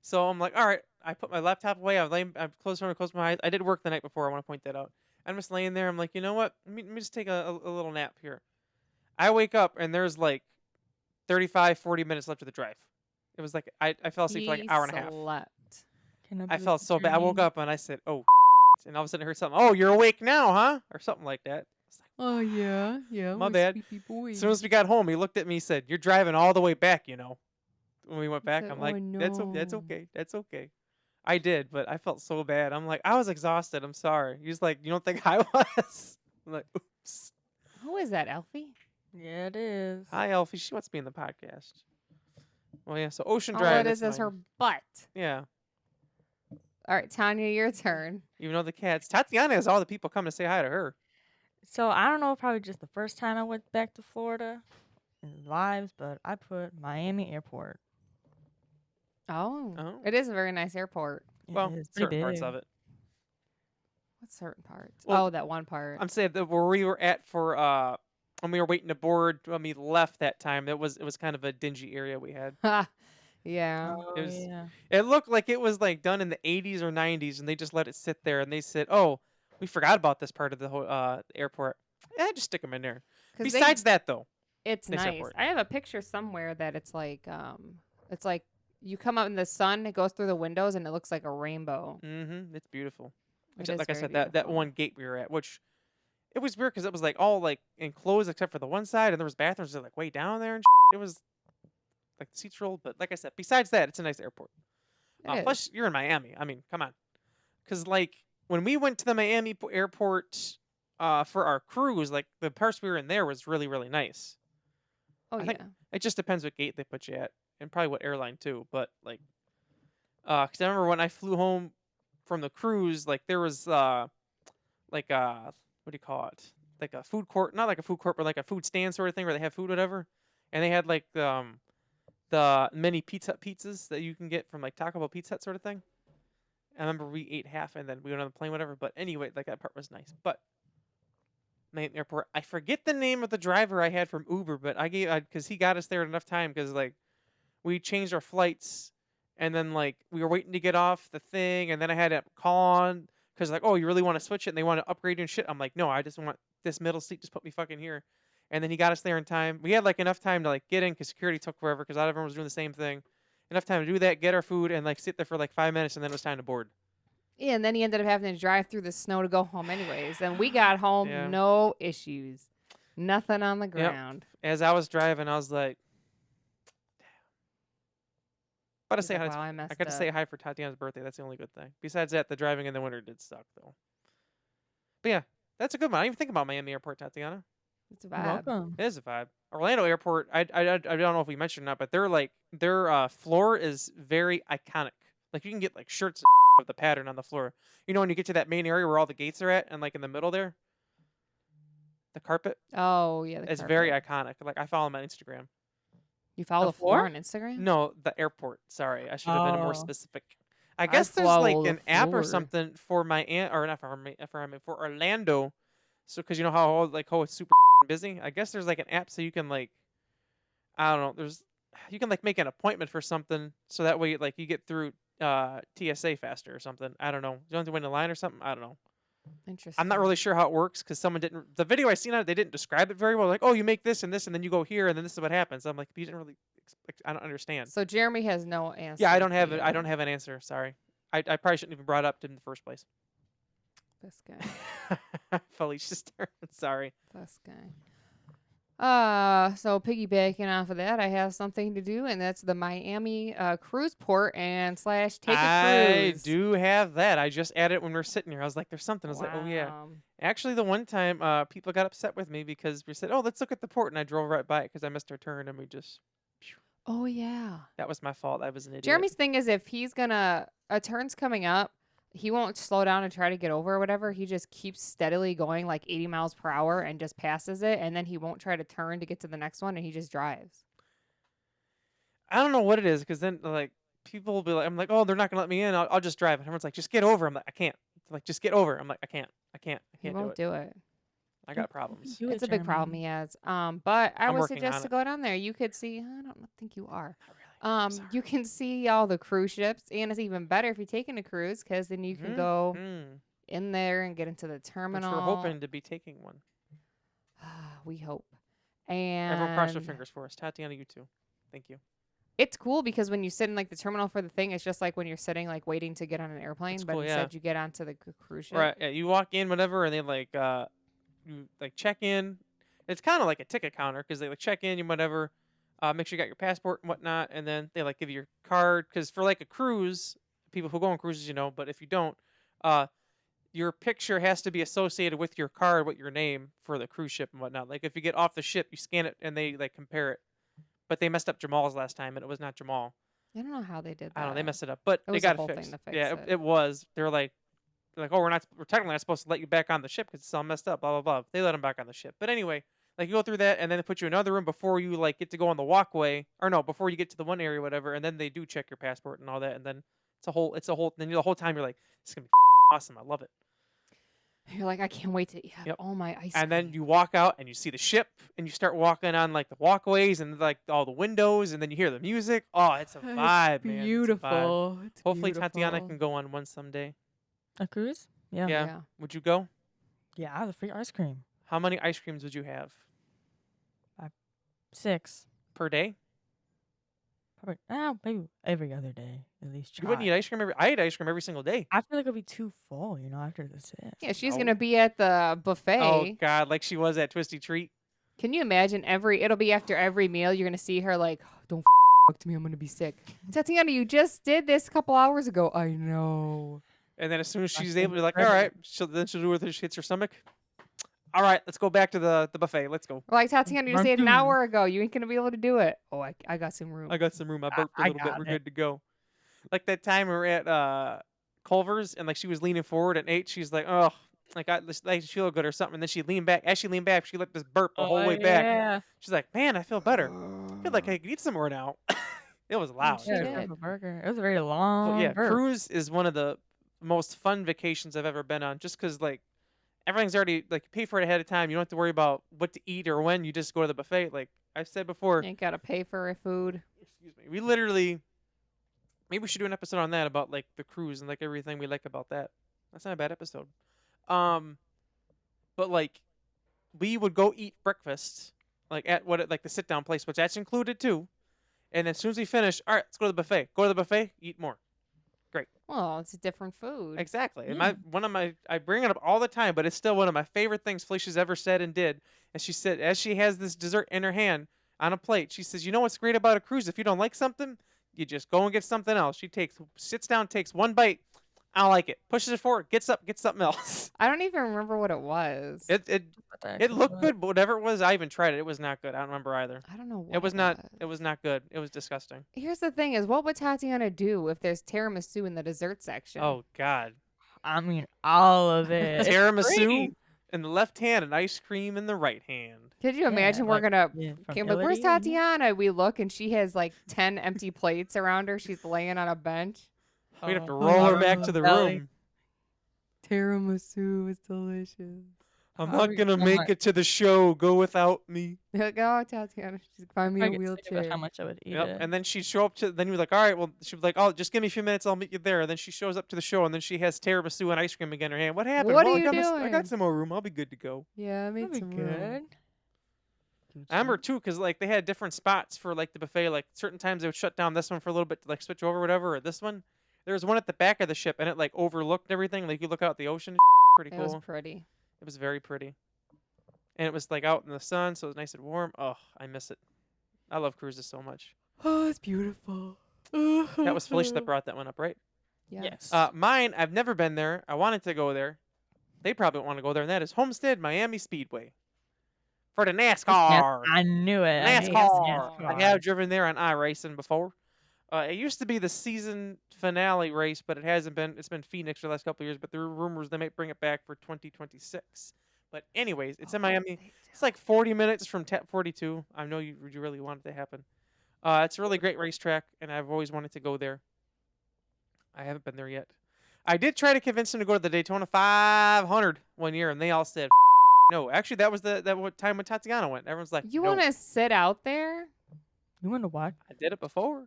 So I'm like, all right. I put my laptop away. I closed my eyes. I did work the night before. I want to point that out. I'm just laying there. I'm like, you know what? Let me just take a little nap here. I wake up and there's like 35, 40 minutes left of the drive. It was like I fell asleep for like an hour and a half. Slept. I felt so bad. I woke up and I said, "Oh," and all of a sudden I heard something. "Oh, you're awake now, huh?" Or something like that. It's like, Oh yeah. My bad. Boy. as soon as we got home, he looked at me, and said, "You're driving all the way back, you know." When we went back, said, I'm like, "Oh, That's no." okay. That's okay." I did, but I felt so bad. I'm like, I was exhausted. I'm sorry. He's like, "You don't think I was?" I'm like, "Oops." Who is that, Elfie? Yeah, it is. Hi, Elfie. She wants to be in the podcast. Well, yeah. So Ocean All Drive. it is that's her mine. butt. Yeah. All right, Tanya, your turn. Even though the cats, Tatiana has all the people come to say hi to her. So I don't know, probably just the first time I went back to Florida in lives, but I put Miami Airport. Oh, Oh. it is a very nice airport. Well, It's pretty certain parts big. of it. What certain parts? Well, oh, that one part. I'm saying that where we were at for when we were waiting to board when we left that time, it was kind of a dingy area we had. Yeah. Oh, It was- yeah. It looked like it was like done in the 80s or 90s, and they just let it sit there. And they said, "Oh, we forgot about this part of the whole airport. Yeah, just stick them in there." 'Cause Besides that, though, it's nice nice. airport. I have a picture somewhere that it's like you come out in the sun, it goes through the windows, and it looks like a rainbow. it's beautiful. It Except, is like I very said, that beautiful. one gate we were at, which it was weird because it was like all like enclosed except for the one side, and there was bathrooms that like way down there, and it was like the seats rolled. But like I said, besides that, it's a nice airport. It Plus, you're in Miami. I mean, come on. Because like when we went to the Miami airport for our cruise, like the parts we were in there was really, really nice. Oh I yeah. think it just depends what gate they put you at, and probably what airline too. But like, because I remember when I flew home from the cruise, like there was like what do you call it? Like a food court, not like a food court, but like a food stand sort of thing where they have food, whatever. And they had like the mini pizzas that you can get from like Taco Bell Pizza Hut sort of thing. I remember we ate half and then we went on the plane, whatever. But anyway, like that part was nice. But Miami Airport, I forget the name of the driver I had from Uber, but I gave because he got us there in enough time because like we changed our flights and then like we were waiting to get off the thing and then I had to call on because like, oh, you really want to switch it and they want to upgrade you and shit. I'm like, no, I just want this middle seat. Just put me fucking here. And then he got us there in time. We had like enough time to like get in because security took forever because everyone was doing the same thing. Enough time to do that, get our food, and like sit there for like 5 minutes, and then it was time to board. Yeah, and then he ended up having to drive through the snow to go home anyways. And we got home, Yeah. no issues. Nothing on the ground. As I was driving, I was like, damn. But I He's say like, hi. "Wow, I I messed got to say up." hi for Tatiana's birthday. That's the only good thing. Besides that, the driving in the winter did suck though. But yeah, that's a good one. I didn't even think about Miami Airport, Tatiana. It's a You're vibe. welcome. It is a vibe. Orlando Airport, I don't know if we mentioned or not, but their floor is very iconic. Like you can get like shirts of the pattern on the floor. You know when you get to that main area where all the gates are at and like in the middle there? The carpet. Oh yeah, the It's very carpet. iconic. Like I follow him on Instagram. You follow the floor? floor on Instagram? No, the airport. Sorry, I should have been more Oh. specific. I I guess there's like follow the an app or floor. something for my aunt, or not for me, for Orlando. So, because you know how it's super busy. I guess there's like an app so you can like, I don't know. You can like make an appointment for something so that way like you get through TSA faster or something. I don't know. You don't have to wait in line or something. I don't know. Interesting. I'm not really sure how it works because someone didn't. The video I seen on it, they didn't describe it very well. Like, oh, you make this, and then you go here, and then this is what happens. I'm like, you didn't really. I don't understand. So Jeremy has no answer. Yeah, I don't have for it. I you. don't have an answer. Sorry. I probably shouldn't even brought it up in the first place. This guy. Felicia's turn. Sorry. This guy. So piggybacking off of that, I have something to do, and that's the Miami cruise port and / take a I cruise. do have that. I just added it when we were sitting here. I was like, there's something. I was like, oh yeah. Wow. Actually, the one time people got upset with me because we said, oh, let's look at the port, and I drove right by it because I missed our turn, and we just. Oh yeah. That was my fault. I was an idiot. Jeremy's thing is if he's gonna a turn's coming up, he won't slow down and try to get over or whatever. He just keeps steadily going like 80 miles per hour and just passes it, and then he won't try to turn to get to the next one, and he just drives. I don't know what it is because then like people will be like, I'm like, oh, they're not gonna let me in. I'll just drive. And everyone's like, just get over. I'm like, I can't. They're like, just get over. I'm like, I can't. He do won't it. do it. I got problems. Do It's it, a big problem Jeremy. he has. But I I'm would working suggest on to it. go down there. You could see. I don't think you are. Not really. I'm sorry. You can see all the cruise ships, and it's even better if you're taking a cruise because then you can go in there and get into the Which terminal. we're hoping to be taking one. We hope. And Everyone cross your fingers for us. Tatiana, you too. Thank you. it's cool because when you sit in like the terminal for the thing, it's just like when you're sitting like waiting to get on an airplane, That's but cool, instead yeah. you get onto the cruise ship. Right. Yeah. You walk in, whatever, and they like you like check in. It's kind of like a ticket counter because they like check in, you whatever. Make sure you got your passport and whatnot, and then they like give you your card. Because for like a cruise, people who go on cruises, you know, but if you don't, your picture has to be associated with your card, with your name for the cruise ship and whatnot. Like if you get off the ship, you scan it and they like compare it. But they messed up Jamal's last time, and it was not Jamal. I don't know how they did that. I don't know. They messed it up, but It they was a got whole it thing fixed. to fix Yeah, it. it was. They're like, oh, we're technically not supposed to let you back on the ship because it's all messed up. Blah blah blah. They let him back on the ship. But anyway, like you go through that, and then they put you in another room before you like get to go on the walkway, or no, before you get to the one area, whatever. And then they do check your passport and all that, and then it's a whole. Then the whole time you're like, this is gonna be awesome. I love it. You're like, I can't wait to have Yep. all my ice And then cream. you walk out and you see the ship, and you start walking on like the walkways and like all the windows, and then you hear the music. Oh, it's a vibe, man. It's a vibe. Beautiful. It's Hopefully Tatiana beautiful. can go on one someday. A cruise? Yeah. Yeah. Would you go? Yeah, the free ice cream. How many ice creams would you have 6. per day? Probably, maybe every other day at least. You wouldn't eat ice cream I eat ice cream every single day. I feel like it'll be too full, after the 6. Yeah, she's No. gonna be at the buffet. Oh God, like she was at Twisty Treat. Can you imagine it'll be after every meal you're gonna see her like, don't talk to me, I'm gonna be sick. Tatiana, you just did this a couple hours ago. I know. And then as soon as I she's think able to, like, Friday. all right, she'll do it when she hits her stomach. All right, let's go back to the buffet. Let's go. Or like Tatiana, you Round said an 2. hour ago, you ain't gonna be able to do it. Oh, I got some room. I got some room. I burped a I little bit. got We're it. good to go. Like that time we were at Culver's and like she was leaning forward and ate. She's like, oh, like I feel good or something. And then she leaned back. As she leaned back, she let this burp the whole way back. Yeah. She's like, man, I feel better. I feel like I could eat some more now. It was loud. She Yeah, did. grab a burger. It was a very long But yeah, burp. cruise is one of the most fun vacations I've ever been on. Just because like everything's already like you pay for it ahead of time. You don't have to worry about what to eat or when. You just go to the buffet. Like I've said before. You ain't gotta pay for food. Excuse me. We literally. Maybe we should do an episode on that about like the cruise and like everything we like about that. That's not a bad episode. But like we would go eat breakfast like at like the sit down place, which that's included too. And as soon as we finish, all right, let's go to the buffet. Go to the buffet, eat more. Well, it's a different food. Exactly. And Yeah. I bring it up all the time, but it's still one of my favorite things Felicia's ever said and did. And she said as she has this dessert in her hand on a plate, she says, "You know what's great about a cruise? If you don't like something, you just go and get something else." She sits down, takes one bite. I don't like it. Pushes it forward, gets up, gets something else. I don't even remember what it was. It looked good, but whatever it was, I even tried it. It was not good. I don't remember either. I don't know what It was not good. It was disgusting. Here's the thing: is what would Tatiana do if there's tiramisu in the dessert section? Oh God. I mean, all of it. It's Tiramisu? pretty. in the left hand and ice cream in the right hand. Could you imagine we're like, gonna? yeah, from Okay, but where's Italy, Tatiana? We look and she has like 10 empty plates around her. She's laying on a bench. We'd have to Oh, roll her water back on to the the belly. room. Tiramisu is delicious. I'm How not we- gonna how make much- it to the show. Go without me. Like, oh, Tatiana, she's find me I a get sick of it, wheelchair. how much I would eat Yep. it. And then she'd show up to. Then you were like, all right. Well, she'd be like, oh, just give me a few minutes. I'll meet you there. And then she shows up to the show, and then she has tiramisu and ice cream again in her hand. What happened? What are well, you I doing? got some more room. I'll be good to go. Yeah, I made That'd be some room. good. I remember too, because like they had different spots for like the buffet. Like certain times they would shut down this one for a little bit to like switch over, or whatever. Or this one, there was one at the back of the ship, and it like overlooked everything. Like you look out the ocean. Pretty It cool. was pretty. It was very pretty, and it was like out in the sun, so it was nice and warm. Oh, I miss it. I love cruises so much. Oh, it's beautiful. That was Felicia that brought that one up, right? Yeah. Yes. Mine, I've never been there. I wanted to go there. They probably want to go there, and that is Homestead Miami Speedway for the NASCAR. I knew it. I knew NASCAR. I have NASCAR. driven there on iRacing before. It used to be the season finale race, but it hasn't been. It's been Phoenix for the last couple of years, but there are rumors they might bring it back for 2026. But anyways, it's in Miami. It's like 40 minutes from Tap 42. I know you really want it to happen. It's a really great racetrack, and I've always wanted to go there. I haven't been there yet. I did try to convince them to go to the Daytona 500 one year, and they all said no. Actually, that was the time when Tatiana went. Everyone's like, You no. want to sit out there, You want to watch? I did it before.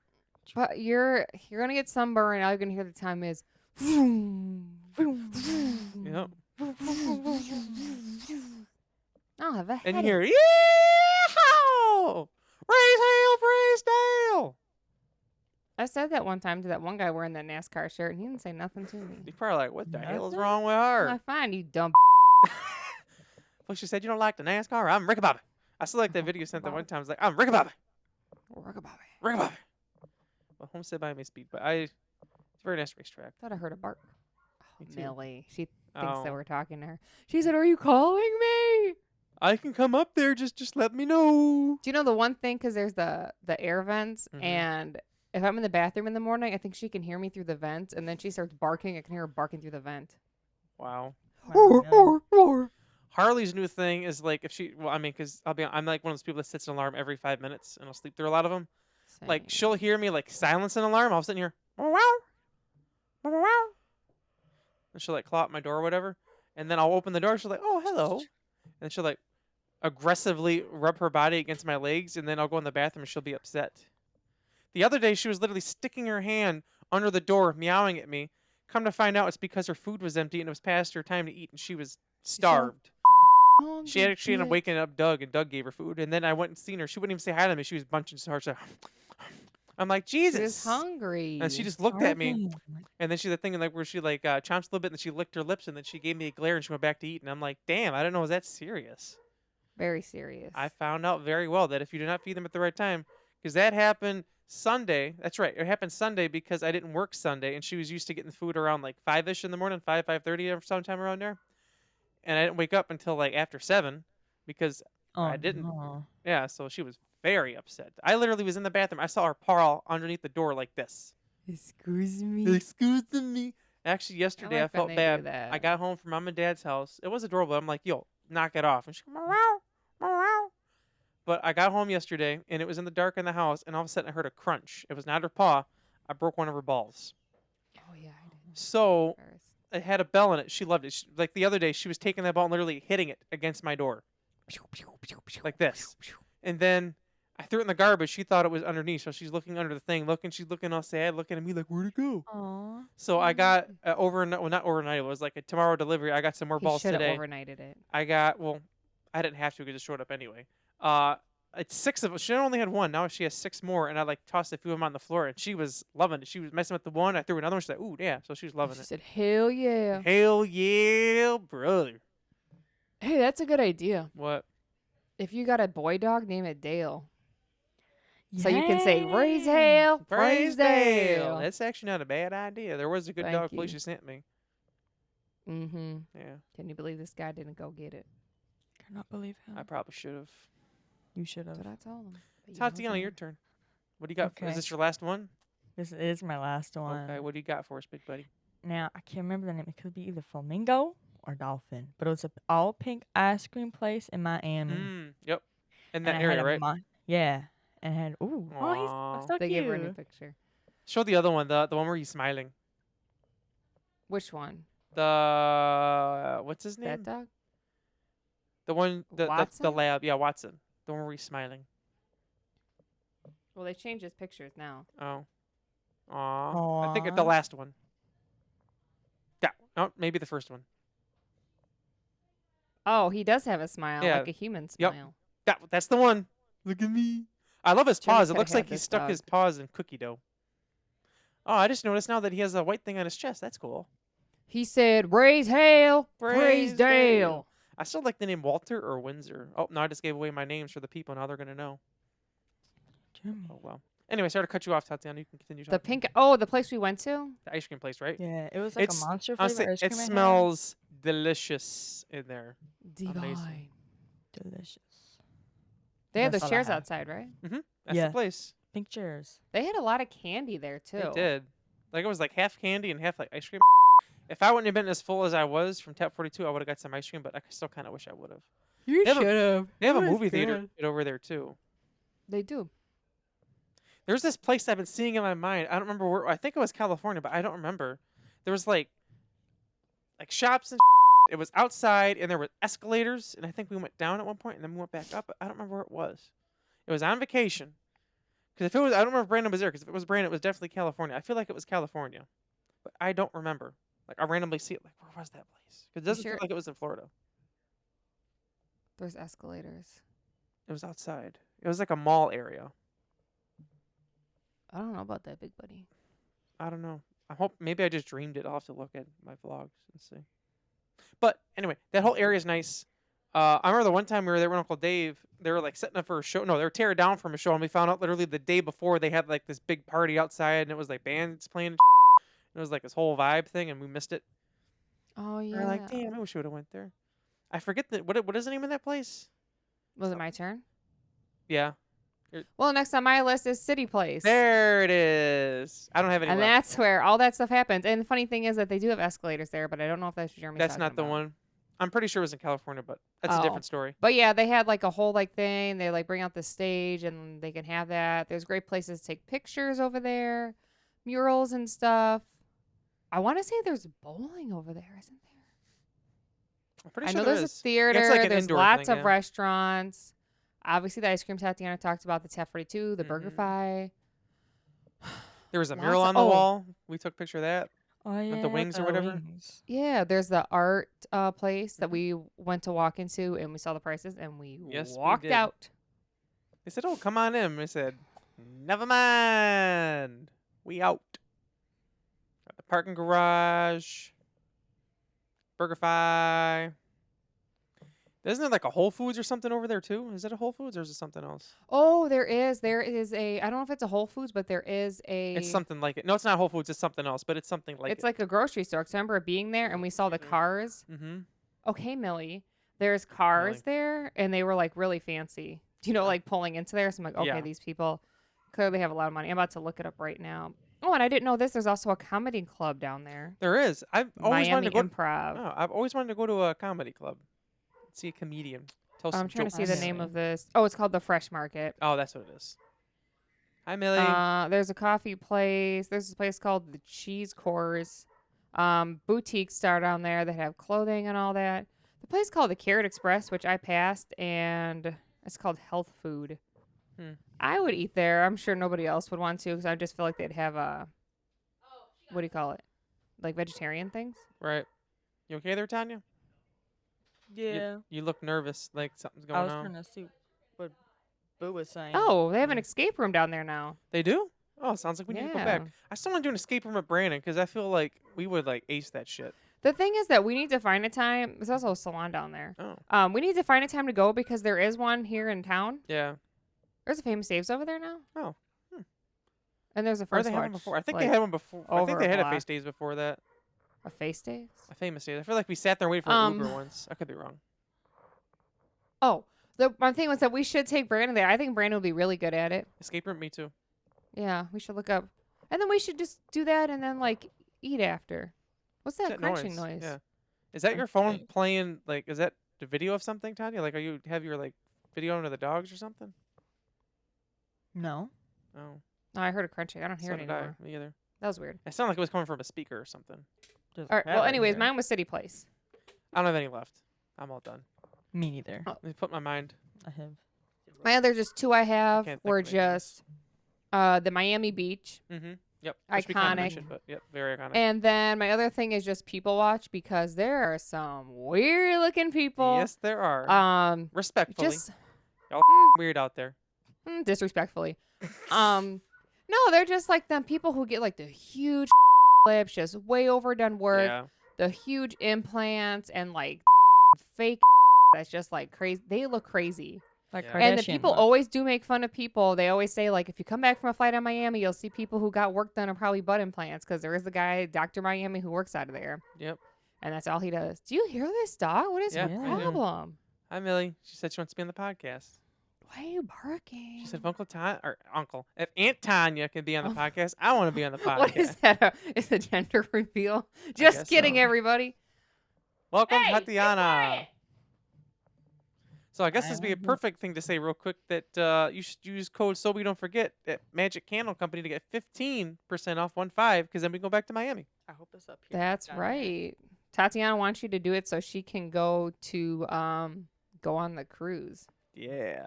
but you're gonna get sunburned. All you're gonna hear the time is. Yep. I'll have a And you headache. hear, yeehaw! Praise hail, praise Dale! I said that one time to that one guy wearing that NASCAR shirt, and he didn't say nothing to me. You're probably like, what the hell is Nothing? wrong with I'm her? like, fine, you dumb. Well, she said, you don't like the NASCAR? I'm Ricky Bobby. I still like that video sent that one time. I was like, I'm Ricky Bobby. Ricky Bobby. Well, Homestead Miami Speed, but it's a very nice racetrack. Thought I heard a bark. Oh, Me too. Millie, she thinks Oh. that we're talking to her. She said, "Are you calling me?" I can come up there. Just let me know. Do you know the one thing? Because there's the air vents, Mhm. and if I'm in the bathroom in the morning, I think she can hear me through the vent, and then she starts barking. I can hear her barking through the vent. Wow. Wow, Millie. Harley's new thing is like if she, well, I mean, because I'm like one of those people that sets an alarm every 5 minutes and I'll sleep through a lot of them. Like Same. she'll hear me like silence an alarm. I'll sit in here, wow, wow, and she'll like claw at my door or whatever, and then I'll open the door. She'll like, oh hello, and she'll like aggressively rub her body against my legs, and then I'll go in the bathroom and she'll be upset. The other day she was literally sticking her hand under the door, meowing at me. Come to find out, it's because her food was empty and it was past her time to eat, and she was starved. She had actually ended up waking up Doug, and Doug gave her food. And then I went and seen her. She wouldn't even say hi to me. She was bunching so hard. I'm like, Jesus. She was hungry. And she just looked at me. Harley. And then she's the thing like where she like chomps a little bit, and then she licked her lips, and then she gave me a glare, and she went back to eat. And I'm like, damn, I didn't know it was that serious. Very serious. I found out very well that if you do not feed them at the right time, because that happened Sunday. That's right. It happened Sunday because I didn't work Sunday, and she was used to getting food around like 5-ish in the morning, 5:30 or sometime around there. And I didn't wake up until like after 7 because Oh, I didn't. no. Yeah, so she was very upset. I literally was in the bathroom. I saw her paw underneath the door like this. Excuse me. Excuse me. Actually, yesterday I like when felt they do bad. that. I got home from mom and dad's house. It was adorable. I'm like, yo, knock it off. And she goes, meow, meow. But I got home yesterday, and it was in the dark in the house, and all of a sudden I heard a crunch. It was not her paw. I broke one of her balls. Oh yeah, I did. So First. it had a bell in it. She loved it. Like the other day, she was taking that ball and literally hitting it against my door. Like this. And then I threw it in the garbage. She thought it was underneath, so she's looking under the thing, she's looking all sad, looking at me like, where'd it go? Aw. So I got overnight, well, not overnight, it was like a tomorrow delivery. I got some more He balls should have today. overnighted it. I got, well, I didn't have to because it showed up anyway. It's 6 of them. She only had one. Now she has 6 more, and I like tossed a few of them on the floor, and she was loving it. She was messing with the one. I threw another one. She's like, ooh, yeah. So she was loving She it. said, "Hell yeah." Hell yeah, brother. Hey, that's a good idea. What? If you got a boy dog, name it Dale. So you can say, "Raise hell, praise Dale." That's actually not a bad idea. There was a good Thank dog you. Felicia sent me. Mm-hmm. Yeah, Can you believe this guy didn't go get it? Cannot believe him. I probably should have. You should have. That's what I told him. But you Tatiana, know your turn. What do you got? Okay. Is this your last one? This is my last one. Okay, what do you got for us, big buddy? Now I can't remember the name. It could be either flamingo or dolphin, but it was a all pink ice cream place in Miami. Yep. In And that I area, had a right? yeah, and had oh he's Aw. so They gave her a new cute. picture. Show the other one, the one where he's smiling. Which one? The what's his That name? dog? The one the Watson? lab. Yeah, Watson. The one where he's smiling. Well, they changed his pictures now. Oh. Aw. I think the Aw. last one. Yeah. No, maybe the first one. Oh, he does have a smile, Yeah. like a human Yep. smile. That's the one. Look at me. I love his Jimmy paws. It coulda looks like had he this stuck his dog. paws in cookie dough. Oh, I just noticed now that he has a white thing on his chest. That's cool. He said, "Raise hail, praise Dale." Dale. I still like the name Walter or Windsor. Oh, no, I just gave away my names for the people. Now they're going to know. Jimmy. Oh, well. Anyway, sorry to cut you off, Tatiana. You can continue The talking. pink. Oh, the place we went to. The ice cream place, right? Yeah, it was like It's- a monster I'll flavor say ice cream. it I had. smells delicious in there. Divine. Delicious. They had That's those all I chairs had. outside, right? That's Yeah. the place. Pink chairs. They had a lot of candy there too. They did. Like, it was like half candy and half like ice cream. If I wouldn't have been as full as I was from Tap 42, I would have got some ice cream, but I still kind of wish I would have. You They have a- should have. They have a movie theater over there, too. They do. There's this place I've been seeing in my mind. I don't remember where. I think it was California, but I don't remember. There was like shops and it was outside, and there were escalators, and I think we went down at one point, and then we went back up. But I don't remember where it was. It was on vacation. Because if it was, I don't remember if Brandon was there. Because if it was Brandon, it was definitely California. I feel like it was California, but I don't remember. Like, I randomly see it. Like, where was that place? Because it doesn't sure? feel like it was in Florida. There's escalators. It was outside. It was like a mall area. I don't know about that, big buddy. I don't know. I hope maybe I just dreamed it. I'll have to look at my vlogs and see. But anyway, that whole area is nice. I remember the one time we were there with Uncle Dave. They were like setting up for a show. No, they were tearing down from a show, and we found out literally the day before they had like this big party outside, and it was like bands playing. And it was like this whole vibe thing, and we missed it. Oh We yeah. were like, damn, I wish we would have went there. I forget what is the name of that place? Was it my turn? Yeah, Well, next on my list is City Place. there it is. I don't have any. And left. that's where all that stuff happens. And the funny thing is that they do have escalators there, but I don't know if that's what Jeremy's That's talking not the about. one. I'm pretty sure it was in California, but that's a Oh. different story. But yeah, they had like a whole like thing. They like bring out the stage and they can have that. There's great places to take pictures over there, murals and stuff. I want to say there's bowling over there, isn't there? I'm pretty I sure know there there's is. a theater. like an There's indoor lots thing, of yeah. restaurants. Obviously, the ice cream Tatiana talked about, the Tap 42, the Mhm. BurgerFi. There was a Lots mural of- on the oh. wall. We took a picture of that. Oh yeah. the wings or whatever? wings. Yeah, there's the art place that Mhm. we went to walk into, and we saw the prices, and we Yes, we walked did. out. They said, "Oh, come on in." I said, "Never mind. We out." Got the parking garage. BurgerFi. Isn't there like a Whole Foods or something over there too? Is it a Whole Foods or is it something else? Oh, there is a. I don't know if it's a Whole Foods, but there is a. It's something like it. No, it's not Whole Foods. It's something else, but it's something like It's it. like a grocery store. 'Cause I remember being there, and we saw the Mhm. cars. Mm-hmm. Okay, Millie. There's cars Millie. there, and they were like really fancy. You know, Yeah. like pulling into there. So I'm like, okay, Yeah. these people clearly have a lot of money. I'm about to look it up right now. Oh, and I didn't know this. There's also a comedy club down there. There is. I've always Miami wanted to go. Improv. Oh, I've always wanted to go to a comedy club. See a comedian. Tell some I'm trying to jokes. see the name of this. Oh, it's called the Fresh Market. Oh, that's what it is. Hi, Millie. There's a coffee place. There's this place called the Cheese Course. Boutiques start down there that have clothing and all that. The place called the Carrot Express, which I passed, and it's called Health Food. Hmm. I would eat there. I'm sure nobody else would want to because I just feel like they'd have a, what do you call it? Like vegetarian things? Right. You okay there, Tanya? Yeah. You look nervous, like something's I going was on. trying to see what Boo was saying. Oh, they have an Yeah. escape room down there now. They do? Oh, sounds like we need to go back. Yeah. I still want to do an escape room at Brandon because I feel like we would like ace that shit. The thing is that we need to find a time. There's also a salon down there. Oh, We need to find a time to go because there is one here in town. yeah. There's a Famous Dave's over there now. Oh. And there's a Or First they had one Watch, before. I think like, they had one before. I think over they a had a block. Face Days before that. a Face Days. A Famous Days. I feel like we sat there waiting for an Uber Um, once. I could be wrong. Oh, my thing was that we should take Brandon there. I think Brandon would be really good at it. Escape room, me too. Yeah, we should look up. And then we should just do that and then like eat after. What's that That crunching noise? Yeah. Is that your phone Okay. playing? Like, is that the video of something, Tanya? Like, have your like video under the dogs or something? No. Oh, Oh, I heard a crunching. I don't hear so it did I. anymore. Me either. That was weird. It sounded like it was coming from a speaker or something. Just All right. Well, barely anyways, hear it. mine was City Place. I don't have any left. I'm all done. Me neither. Oh. Let me put my mind. I have. My other just two I have can't think were of anything else. just the Miami Beach. Mm-hmm. Yep. Which we kinda Iconic. mentioned, but yep, very iconic. And then my other thing is just people watch because there are some weird looking people. Yes, there are. Respectfully, Just y'all weird out there. disrespectfully. No, they're just like them people who get like the huge lips, just way overdone work, Yeah. the huge implants, and like fake that's just like crazy. They look crazy. Like Yeah. Kardashian And the people look. always do make fun of people. They always say, like, if you come back from a flight on Miami, you'll see people who got work done and probably butt implants because there is the guy, Dr. Miami, who works out of there. Yep. And that's all he does. Do you hear this dog? What is Yeah, your I do. problem? Hi, Millie. She said she wants to be on the podcast. Why are you barking? She said if Uncle, if Aunt Tanya can be on the podcast, I want to be on the podcast. What is that? Is a gender reveal? guess Just kidding, so. everybody. Welcome, Hey, be Tatiana. quiet. So I guess this would be a Mhm. perfect thing to say real quick that you should use code so we don't forget at Magic Candle Company to get 15% off 15 because then we go back to Miami. I hope it's up here. That's down there. right. Tatiana wants you to do it so she can go to go on the cruise. Yeah.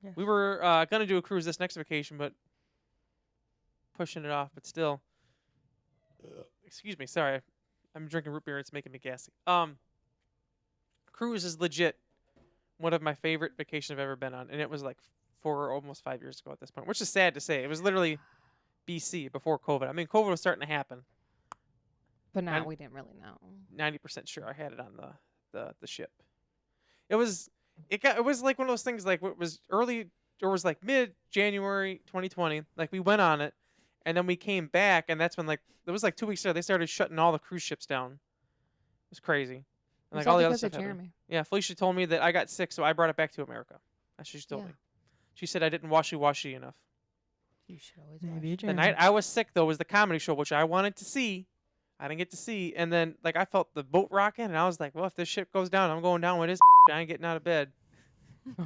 Yes. We were gonna do a cruise this next vacation, but pushing it off. But still, excuse me. Sorry, I'm drinking root beer. It's making me gassy. Cruise is legit one of my favorite vacations I've ever been on, and it was like 4 or almost 5 years ago at this point, which is sad to say. It was literally BC before COVID. I mean, COVID was starting to happen. But now And- we didn't really know. 90% sure I had it on the ship. It was like one of those things like it was early or was like mid January 2020. Like we went on it and then we came back and that's when like it was like 2 weeks later they started shutting all the cruise ships down. It was crazy. And It's like all all the other because of stuff happened. Jeremy. Yeah, Felicia told me that I got sick, so I brought it back to America. That's what she told Yeah. me. She said I didn't washy enough. You should always Maybe watch. The night I was sick though was the comedy show, which I wanted to see. I didn't get to see, and then like I felt the boat rocking, and I was like, "Well, if this ship goes down, I'm going down with this. I ain't getting out of bed."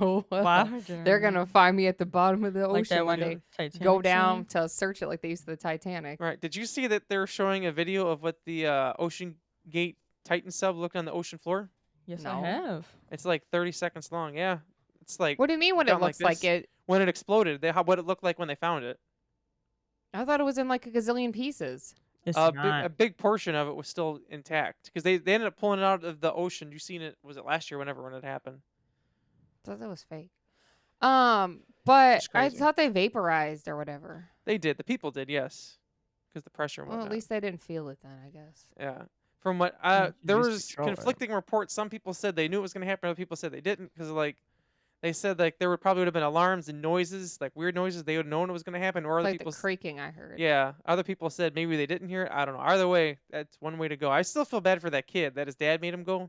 Oh, well. Wow, They're gonna find me at the bottom of the like ocean that one one day. Titanic Go down scene? to search it like they used to the Titanic. Right? Did you see that they're showing a video of what the Ocean Gate Titan sub looked on the ocean floor? Yes, No. I have. It's like 30 seconds long. Yeah, it's like What do you mean when it down like looks like this. it? when it exploded. What it looked like when they found it. I thought it was in like a gazillion pieces. It's A not. big portion of it was still intact because they ended up pulling it out of the ocean. You seen it? Was it last year? When it happened? I thought that was fake. But It's I crazy. thought they vaporized or whatever. They did. The people did, yes, because the pressure and Well, whatnot. at least they didn't feel it then, I guess. Yeah. From what you there just was control it. conflicting reports. Some people said they knew it was going to happen. Other people said they didn't because like they said like there would probably have been alarms and noises, like weird noises. They would have known it was going to happen. Or other Like the people, creaking I heard. yeah, other people said maybe they didn't hear it. I don't know. Either way, that's one way to go. I still feel bad for that kid that his dad made him go.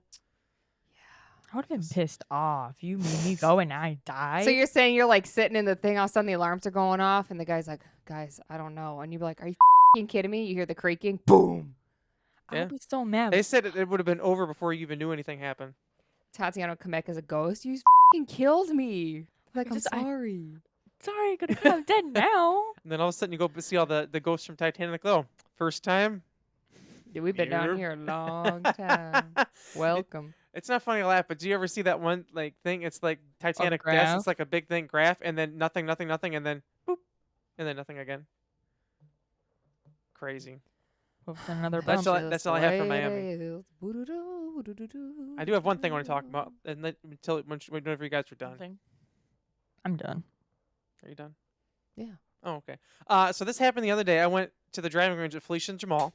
I would have been pissed off. You made me go and I died. So you're saying you're like sitting in the thing, all of a sudden the alarms are going off, and the guy's like, "Guys, I don't know," and you're like, "Are you fing kidding me?" You hear the creaking, boom. I Yeah. would be so mad. They said it would have been over before you even knew anything happened. Tatiana would come back as a ghost. You fing killed me. Like I'm I- sorry. Sorry, I'm dead now. And then all of a sudden you go see all the ghosts from Titanic. Oh, first time. Yeah, we've been down Yep. here a long time. Welcome. It's not funny to laugh, but do you ever see that one like thing? It's like Titanic deaths. graph? It's like a big thing graph, and then nothing, and then boop, and then nothing again. Crazy. With another That's bump. all- that's all I have for Miami. Miami. I do have one thing I want to talk about, and then whenever you guys are done. Something. I'm done. Are you done? Yeah. Oh, okay. So this happened the other day. I went to the driving range with Felicia and Jamal,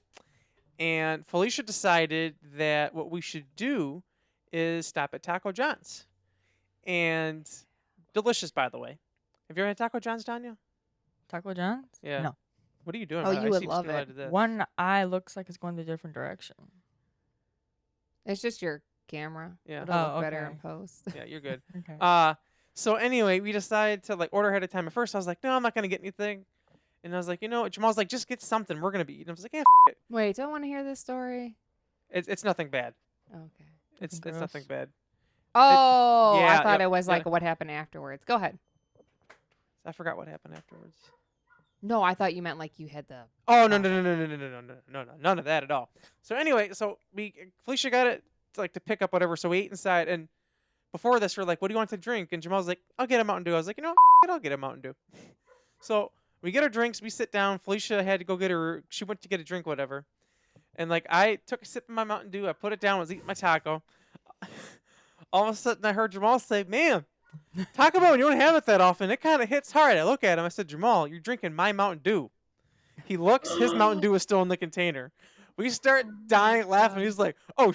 and Felicia decided that what we should do is stop at Taco John's, and delicious, by the way. Have you ever had Taco John's, Tanya? Taco John's? Yeah. No. What are you doing? Oh, with that? you I would see love still it. out of this. One eye looks like it's going the different direction. It's just your camera. Yeah. It'll Oh, look better in okay. post. Yeah, you're good. Okay. So anyway, we decided to like order ahead of time. At first, I was like, no, I'm not gonna get anything. And I was like, Jamal's like, just get something. We're gonna be eating. I was like, yeah, Wait, don't want to hear this story. it's nothing bad. Okay. It's Gross. nothing bad. Oh, yeah, I thought yep, it was yeah. like what happened afterwards. Go ahead. I forgot what happened afterwards. No, I thought you meant like you had the. Oh no Oh. no no no no no no no no no none of that at all. So anyway, Felicia got it to pick up whatever. So we ate inside, and before this we're like, "What do you want to drink?" And Jamal's like, "I'll get a Mountain Dew." I was like, "You know, I'll get a Mountain Dew." So we get our drinks, we sit down. Felicia had to go get her. She went to get a drink, whatever. And like I took a sip of my Mountain Dew, I put it down, was eating my taco. All of a sudden I heard Jamal say, "Man, Taco Bell, you don't have it that often. It kind of hits hard." I look at him. I said, "Jamal, you're drinking my Mountain Dew." He looks. His Mountain Dew is still in the container. We start dying laughing. He's like, "Oh,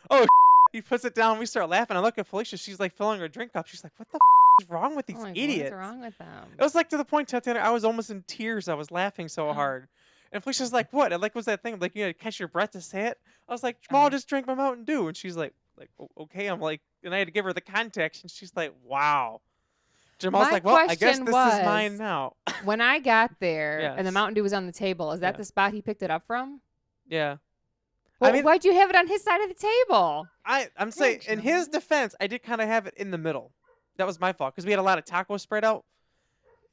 oh." He puts it down. We start laughing. I look at Felicia. She's like filling her drink up. She's like, "What the is wrong with these I'm like, idiots?" what's wrong with them? It was like to the point, Tatiana, I was almost in tears. I was laughing so hard. And Felicia's like, "What?" And like, was that thing? Like, you had to catch your breath to say it. I was like, "Jamal, just drank my Mountain Dew." And she's like, Okay. I'm like, and I had to give her the context. And she's like, "Wow." Jamal's My like, "Well, I guess question this is mine was- now." When I got there and the Yes. Mountain Dew was on the table, is that Yeah. the spot he picked it up from? Yeah. Well, I mean, why'd you have it on his side of the table? I'm saying, in his defense, I did kind of have it in the middle. That was my fault because we had a lot of tacos spread out.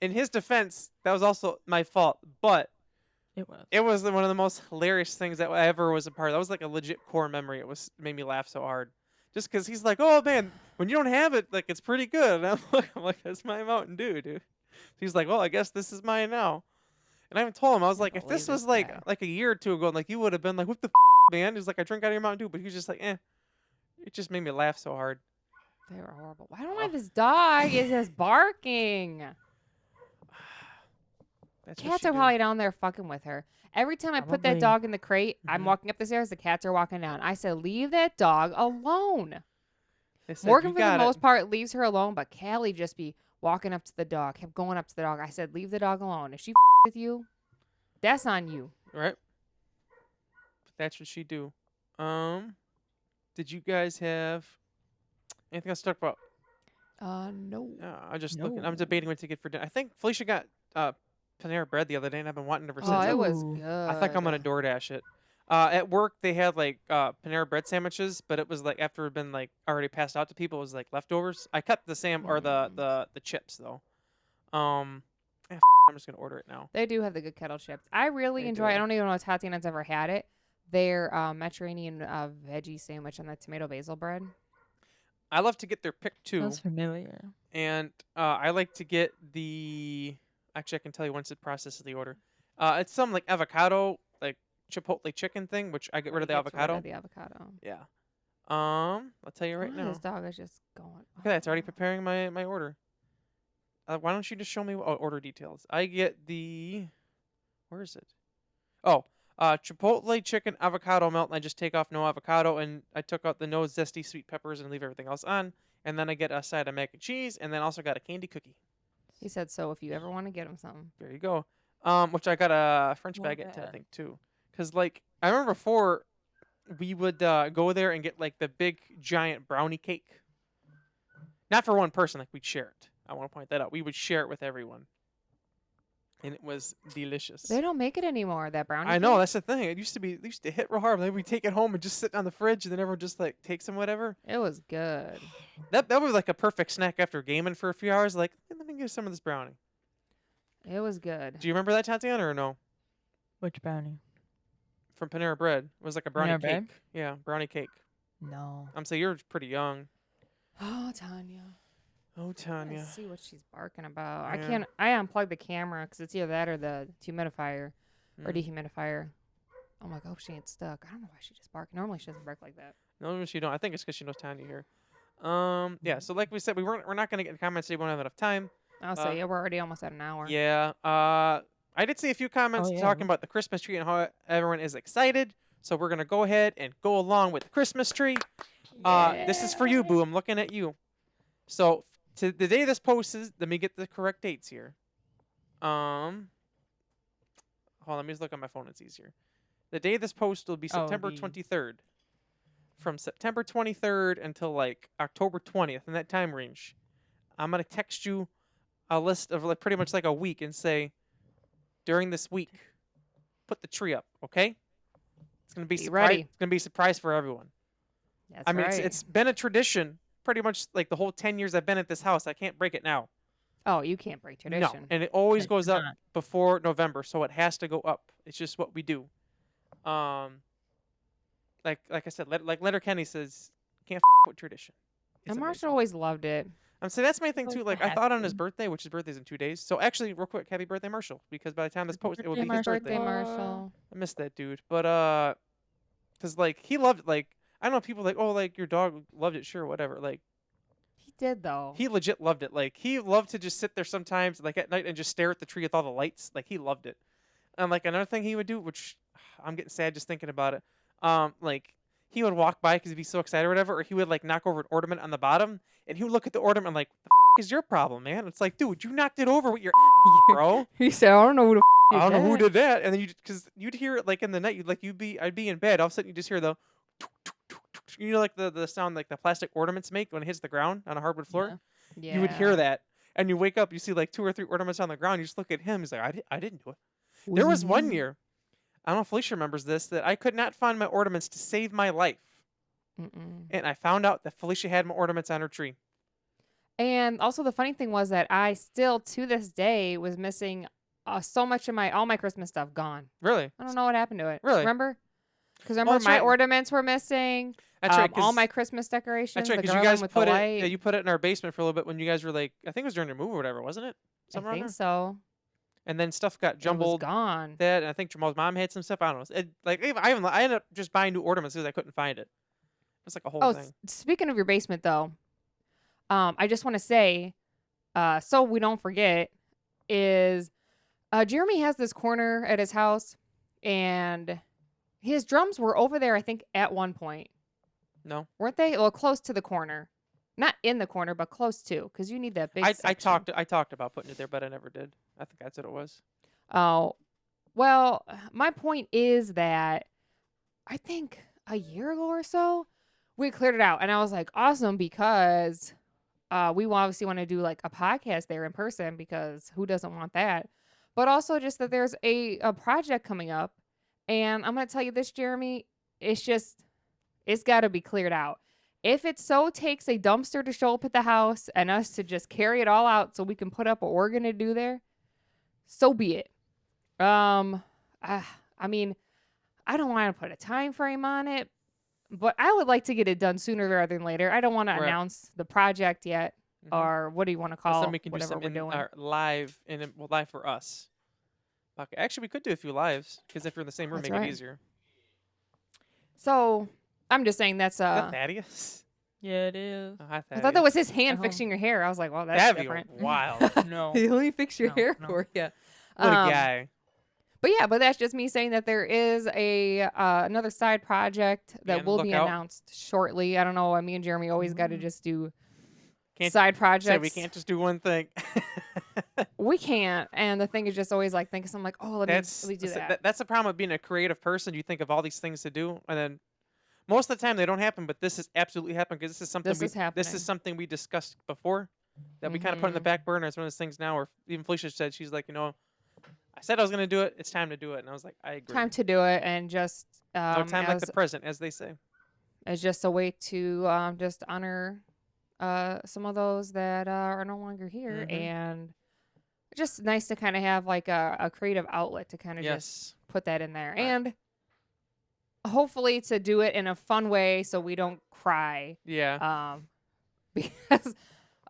In his defense, that was also my fault. But It was. it was one of the most hilarious things that I ever was a part of. That was like a legit core memory. Made me laugh so hard. Just because he's like, "Oh man, when you don't have it, like it's pretty good." And I'm like, "That's my Mountain Dew, dude." He's like, "Well, I guess this is mine now." And I even told him, I was like, "If this believe was this like guy. a year or two ago, like you would have been like, what the man?" He's like, "I drink out of your Mountain Dew," but he was just like, "Eh." It just made me laugh so hard. They were horrible. Why don't I have this dog? It's just barking. That's what Cats she are do. probably down there fucking with her. Every time I put that Probably. dog in the crate, I'm Mhm. walking up the stairs, the cats are walking down. I said, leave that dog alone. They said, Morgan, "You for the got most it." part, leaves her alone, but Callie just be walking up to the dog, kept going up to the dog. I said, leave the dog alone. If she with you, that's on you. Right? But that's what she do. Did you guys have anything else to talk about? No. I'm just looking. I'm No. debating what to get for dinner. I think Felicia got Panera Bread the other day, and I've been wanting ever Oh, since. it was Ooh. good. I think I'm gonna DoorDash it. At work they had like Panera Bread sandwiches, but it was like after it had been like already passed out to people, it was like leftovers. I kept the the chips though. I'm just gonna order it now. They do have the good kettle chips. I really They enjoy. I do. don't even know if Tatiana's ever had it. Their Mediterranean veggie sandwich on the tomato basil bread. I love to get their pick too, Sounds familiar. and I like to get the. Actually, I can tell you once it processes the order. It's some like avocado, like chipotle chicken thing, which I get rid of the Gets rid avocado. of the avocado. Yeah. I'll tell you right Oh, now. this dog is just going. Look at that, it's already preparing my order. Why don't you just show me order details? I get the. Where is it? Oh, chipotle chicken avocado melt, and I just take off no avocado, and I took out the no zesty sweet peppers and leave everything else on. And then I get a side of mac and cheese, and then also got a candy cookie. He said so. If you ever want to get him something, There you go. Which I got a French Not baguette, I bad. think, too. Because, like, I remember before we would go there and get, like, the big, giant brownie cake. Not for one person, like, we'd share it. I want to point that out. We would share it with everyone. And it was delicious. they don't make it anymore. That brownie. I know, cake? that's the thing. It used to hit real hard. Then we take it home and just sit on the fridge, and then everyone just, like, takes them, whatever. It was good. That was, like, a perfect snack after gaming for a few hours. Like, let me get some of this brownie. It was good. Do you remember that, Tatiana, or no? Which brownie? From Panera Bread. It was like a brownie Panera cake. Bread? Yeah, brownie cake. No. I'm saying you're pretty young. Oh, Tanya. Oh, Tanya. Let's see what she's barking about. Yeah. I unplugged the camera because it's either that or the humidifier or Mm. dehumidifier. I'm like, oh, she ain't stuck. I don't know why she just barked. Normally she doesn't bark like that. No, she don't. I think it's because she knows Tanya here. Yeah. So like we said, we're not gonna get comments. We won't have enough time. I'll say, yeah, we're already almost at an hour. Yeah. I did see a few comments yeah. talking about the Christmas tree and how everyone is excited. So we're gonna go ahead and go along with the Christmas tree. This is for you, Boo. I'm looking at you. So to the day this post is, let me get the correct dates here. Hold on, let me just look on my phone. It's easier. The day this post will be September the- 23rd. From September 23rd until like October 20th in that time range. I'm gonna text you a list of like pretty much like a week and say, during this week, put the tree up, okay? It's gonna be Be ready. It's gonna be a surprise for everyone. That's I mean, right. it's been a tradition pretty much like the whole 10 years I've been at this house. I can't break it now. Oh, you can't break No, tradition. and it always But goes up not. before November, so it has to go up. It's just what we do. Um, like I said, like Letterkenny says, can't with tradition. It's And Marshall amazing. always loved it. I'm saying that's my thing Well, too. it Like I has thought on his to. birthday, which his birthday's in 2 days. So actually, real quick, happy birthday, Marshall, because by the time this post, it will be his Birthday, birthday. Marshall. I miss that dude, but cause like he loved like I don't know people like oh like your dog loved it, sure, whatever. Like He did though. he legit loved it. Like he loved to just sit there sometimes like at night and just stare at the tree with all the lights. Like he loved it. And like another thing he would do, which I'm getting sad just thinking about it. Like he would walk by because he'd be so excited or whatever, or he would like knock over an ornament on the bottom, and he would look at the ornament and like, "What the is your problem, man?" It's like, dude, you knocked it over with your bro. He said, "I don't know who the I don't know who did that. And then because you'd hear it like in the night, I'd be in bed, all of a sudden you just hear the, you know, like the sound like the plastic ornaments make when it hits the ground on a hardwood floor. Yeah. You would hear that, and you wake up, you see like 2 or 3 ornaments on the ground. You just look at him. He's like, I didn't do it. There was one year, I don't know if Felicia remembers this, that I could not find my ornaments to save my life, and I found out that Felicia had my ornaments on her tree. And also the funny thing was that I still to this day was missing so much of all my Christmas stuff gone. Really? I don't know what happened to it. Really? Remember? Because remember that's my right. ornaments were missing. That's right. All 'cause- my Christmas decorations. That's right, the because you garland guys with put the it. light. Yeah, you put it in our basement for a little bit when you guys were like, I think it was during your move or whatever, wasn't it? I Somewhere around think there. so. And then stuff got It was jumbled. gone. That and I think Jamal's mom had some stuff. I don't know. I ended up just buying new ornaments because I couldn't find it. It's like a whole Oh, thing. speaking of your basement, though, I just want to say, so we don't forget, is Jeremy has this corner at his house, and his drums were over there, I think, at one point. No, Weren't they? Well, close to the corner. Not in the corner, but close to, because you need that big I section. talked about putting it there, but I never did. I think that's what it was. Oh, well, my point is that I think a year ago or so, we cleared it out. And I was like, awesome, because we obviously want to do like a podcast there in person, because who doesn't want that? But also just that there's a project coming up. And I'm going to tell you this, Jeremy, it's got to be cleared out. If it so takes a dumpster to show up at the house and us to just carry it all out so we can put up what we're going to do there, so be it. I mean, I don't want to put a time frame on it, but I would like to get it done sooner rather than later. I don't want to Right. announce the project yet, Mhm. or what do you want to That's call something we can do whatever some we're doing. live live for us. Okay. Actually, we could do a few lives because if you're in the same room, That's make right. it easier. So I'm just saying that's Is that Thaddeus? Yeah, it is. Oh, hi, I Thaddeus. thought that was his hand Uh-huh. fixing your hair. I was like, well, that's That'd be different. wild. No. Let me fix your No, hair no. for you. What a guy. But yeah, but that's just me saying that there is a another side project Be that on the will be lookout. announced shortly. I don't know. Me and Jeremy always got to just do Can't side projects. say we can't just do one thing. We can't. And the thing is just always like thinking something like, oh, let me do that. That's the problem with being a creative person. You think of all these things to do, and then most of the time they don't happen. But this has absolutely happened because this is something This is happening. something we discussed before that we kind of put in the Mhm. back burner. It's one of those things now where even Felicia said she's like, I said I was gonna do it. It's time to do it, and I was like, I agree. Time to do it, and just no time like as, the present, as they say. as just a way to just honor some of those that are no longer here, Mhm. and just nice to kind of have like a creative outlet to kind of just Yes. put that in there, Right. and hopefully to do it in a fun way so we don't cry. Yeah. Because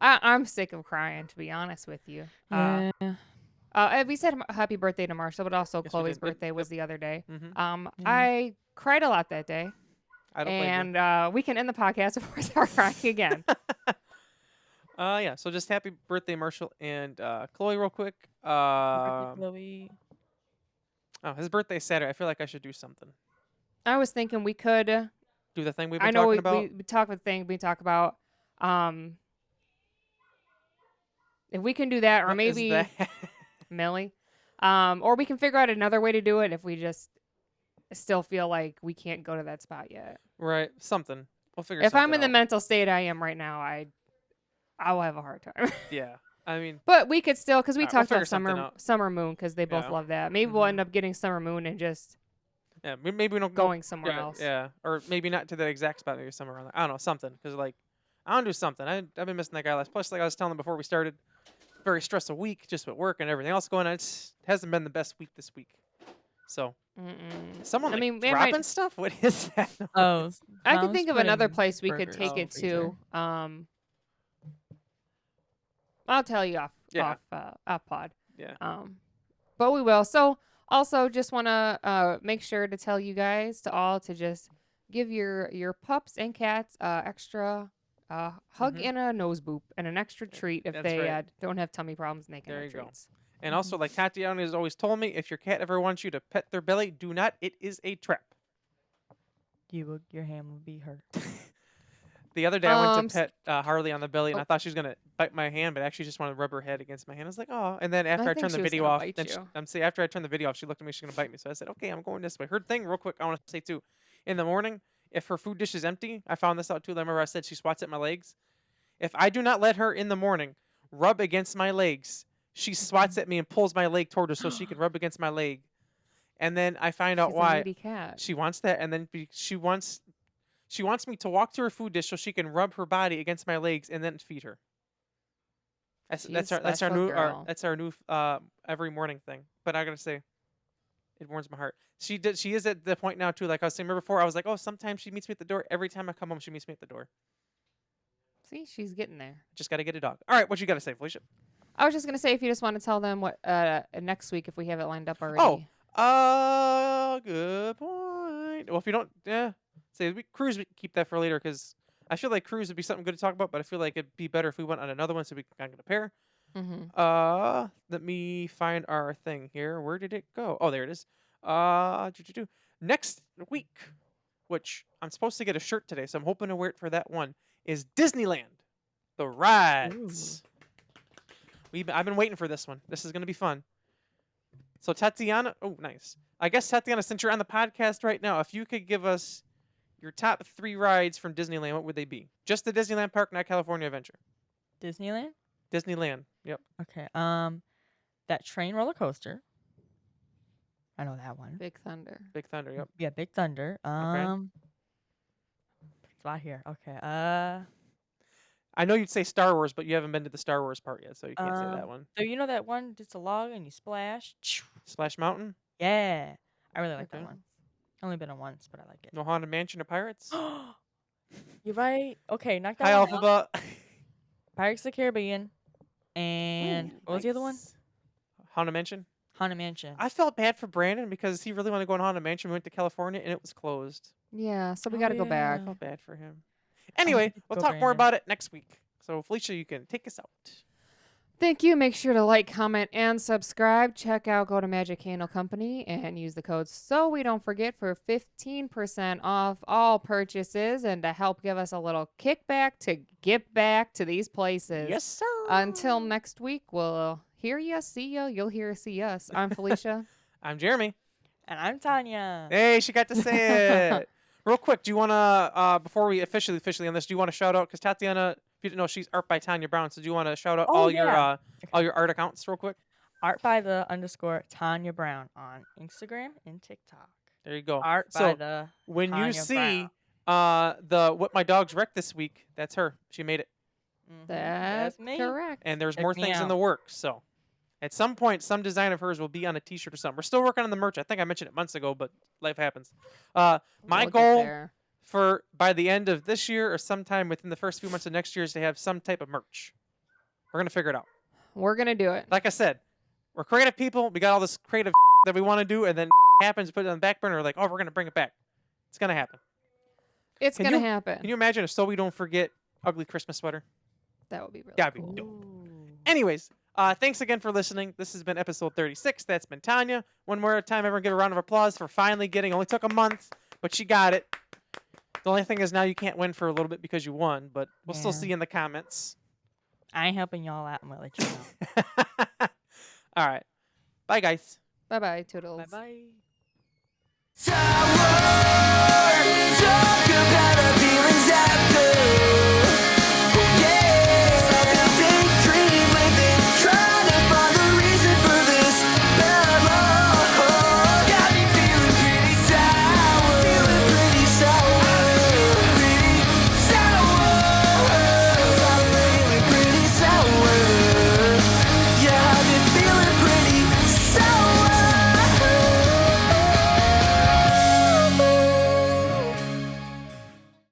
I'm sick of crying, to be honest with you. Yeah. We said happy birthday to Marshall, but also Yes, we Chloe's did. Yep, birthday was the other day. Mhm. Yeah. I cried a lot that day, I don't blame you. and we can end the podcast if we start crying again. Yeah. So just happy birthday, Marshall and Chloe, real quick. Chloe. Oh, his birthday's Saturday. I feel like I should do something. I was thinking we could. Do the thing we've been I know talking we about. we talk with thing we talk about. If we can do that, or What is maybe that? Millie, or we can figure out another way to do it if we just still feel like we can't go to that spot yet. Right. Something. We'll figure. If I'm something in the out. mental state I am right now, I will have a hard time. Yeah. I mean, But we could still, because we Alright, we'll talked about figure something out. Summer Moon, because they both Yeah. love that. Maybe we'll Mhm. end up getting Summer Moon and just Yeah, maybe we don't going somewhere yeah, else. Yeah, or maybe not to the exact spot. Maybe somewhere around there. I don't know, something. Because like, I want to do something. I've been missing that guy last. Plus, like I was telling him before we started, very stressful week just with work and everything else going on. It hasn't been the best week this week. So, Mm-mm. someone I like mean, we dropping might. stuff. What is that? Oh, I could Mom's think of another putting place we could burgers take in the it freezer. to. I'll tell you Yeah. off pod. Yeah. But we will. So also just want to make sure to tell you guys to just give your pups and cats extra hug Mhm. and a nose boop and an extra treat if That's they right. don't have tummy problems making There their you go. treats. And also, like Tatiana has always told me, if your cat ever wants you to pet their belly, do not. It is a trap. Your hand will be hurt. The other day, I went to Um, s- pet Harley on the belly, and Oh. I thought she was gonna bite my hand, but actually just wanted to rub her head against my hand. I was like, oh. And then after I I think turned the she was video gonna off, bite then you. after I turned the video off, she looked at me. She's gonna bite me. So I said, okay, I'm going this way. Her thing, real quick, I want to say too. In the morning, if her food dish is empty, I found this out too. I remember I said she swats at my legs. If I do not let her in the morning rub against my legs, she swats at me and pulls my leg toward her so she can rub against my leg. And then I find out She's a why needy cat. she wants that, and then she wants me to walk to her food dish so she can rub her body against my legs and then feed her. She's a That's our special new girl. every morning thing. But I gotta say, it warms my heart. She is at the point now too. Like I was saying before, I was like, oh, sometimes she meets me at the door. Every time I come home, she meets me at the door. See, she's getting there. Just gotta get a dog. All right, what you gotta say, Felicia? I was just gonna say if you just want to tell them what next week if we have it lined up already. Good point. Well, if you don't, say cruise. We keep that for later because I feel like cruise would be something good to talk about. But I feel like it'd be better if we went on another one so we can kind of compare. Mm-hmm. Let me find our thing here. Where did it go? Oh, there it is. Next week, which I'm supposed to get a shirt today, so I'm hoping to wear it for that one, is Disneyland. The rides. I've been waiting for this one. This is gonna be fun. So Tatiana, oh nice. I guess Tatiana, since you're on the podcast right now, if you could give us your top 3 rides from Disneyland, what would they be? Just the Disneyland park, not California Adventure. Disneyland? Disneyland. Yep. Okay. That train roller coaster. I know that one. Big Thunder. Big Thunder. Yep. Yeah, Big Thunder. It's a lot here. Okay. I know you'd say Star Wars, but you haven't been to the Star Wars part yet, so you can't say that one. So you know that one, just a log and you splash? Splash Mountain. Yeah. I really like Okay. that one. Only been on once, but I like it. No Haunted Mansion or Pirates. You're right. Okay, knock that High one out. Alphabet. Pirates of the Caribbean. And what was the other one? Nice. Haunted Mansion. Haunted Mansion. I felt bad for Brandon because he really wanted to go on Haunted Mansion. We went to California and it was closed. Yeah, so we Oh, got to go back. I felt bad for him. Anyway, good we'll go, talk more Brandon. about it next week. So Felicia, you can take us out. Thank you. Make sure to like, comment, and subscribe. Check out Go to Magic Candle Company and use the code so we don't forget for 15% off all purchases and to help give us a little kickback to get back to these places. Yes, sir. Until next week, we'll hear you, see you. You'll hear see us. I'm Felicia. I'm Jeremy. And I'm Tanya. Hey, she got to say it. Real quick, do you want to, before we officially on this, do you want to shout out, because Tatiana, if you didn't know, she's Art by Tanya Brown, so do you want to shout out all your art accounts real quick? Art by the _ Tanya Brown on Instagram and TikTok. There you go. Art by the when you Tanya see Brown. the What My Dogs Wrecked this week, that's her. She made it. That's me. correct. And there's Check more me things in out. the works, so at some point, some design of hers will be on a t-shirt or something. We're still working on the merch. I think I mentioned it months ago, but life happens. My We'll get goal there. for by the end of this year or sometime within the first few months of next year is to have some type of merch. We're going to figure it out. We're going to do it. Like I said, we're creative people. We got all this creative that we want to do, and then happens, put it on the back burner. We're like, oh, we're going to bring it back. It's going to happen. It's Can going to you- happen. Can you imagine a So We Don't Forget ugly Christmas sweater? That would be really Gotta be cool. dope. Ooh. Anyways, thanks again for listening. This has been episode 36. That's been Tanya. One more time, everyone give a round of applause for finally getting, only took a month, but she got it. The only thing is now you can't win for a little bit because you won, but we'll still Yeah. see you in the comments. I ain't helping y'all out. I'm going to let you know. All right. Bye, guys. Bye-bye, Toodles. Bye-bye.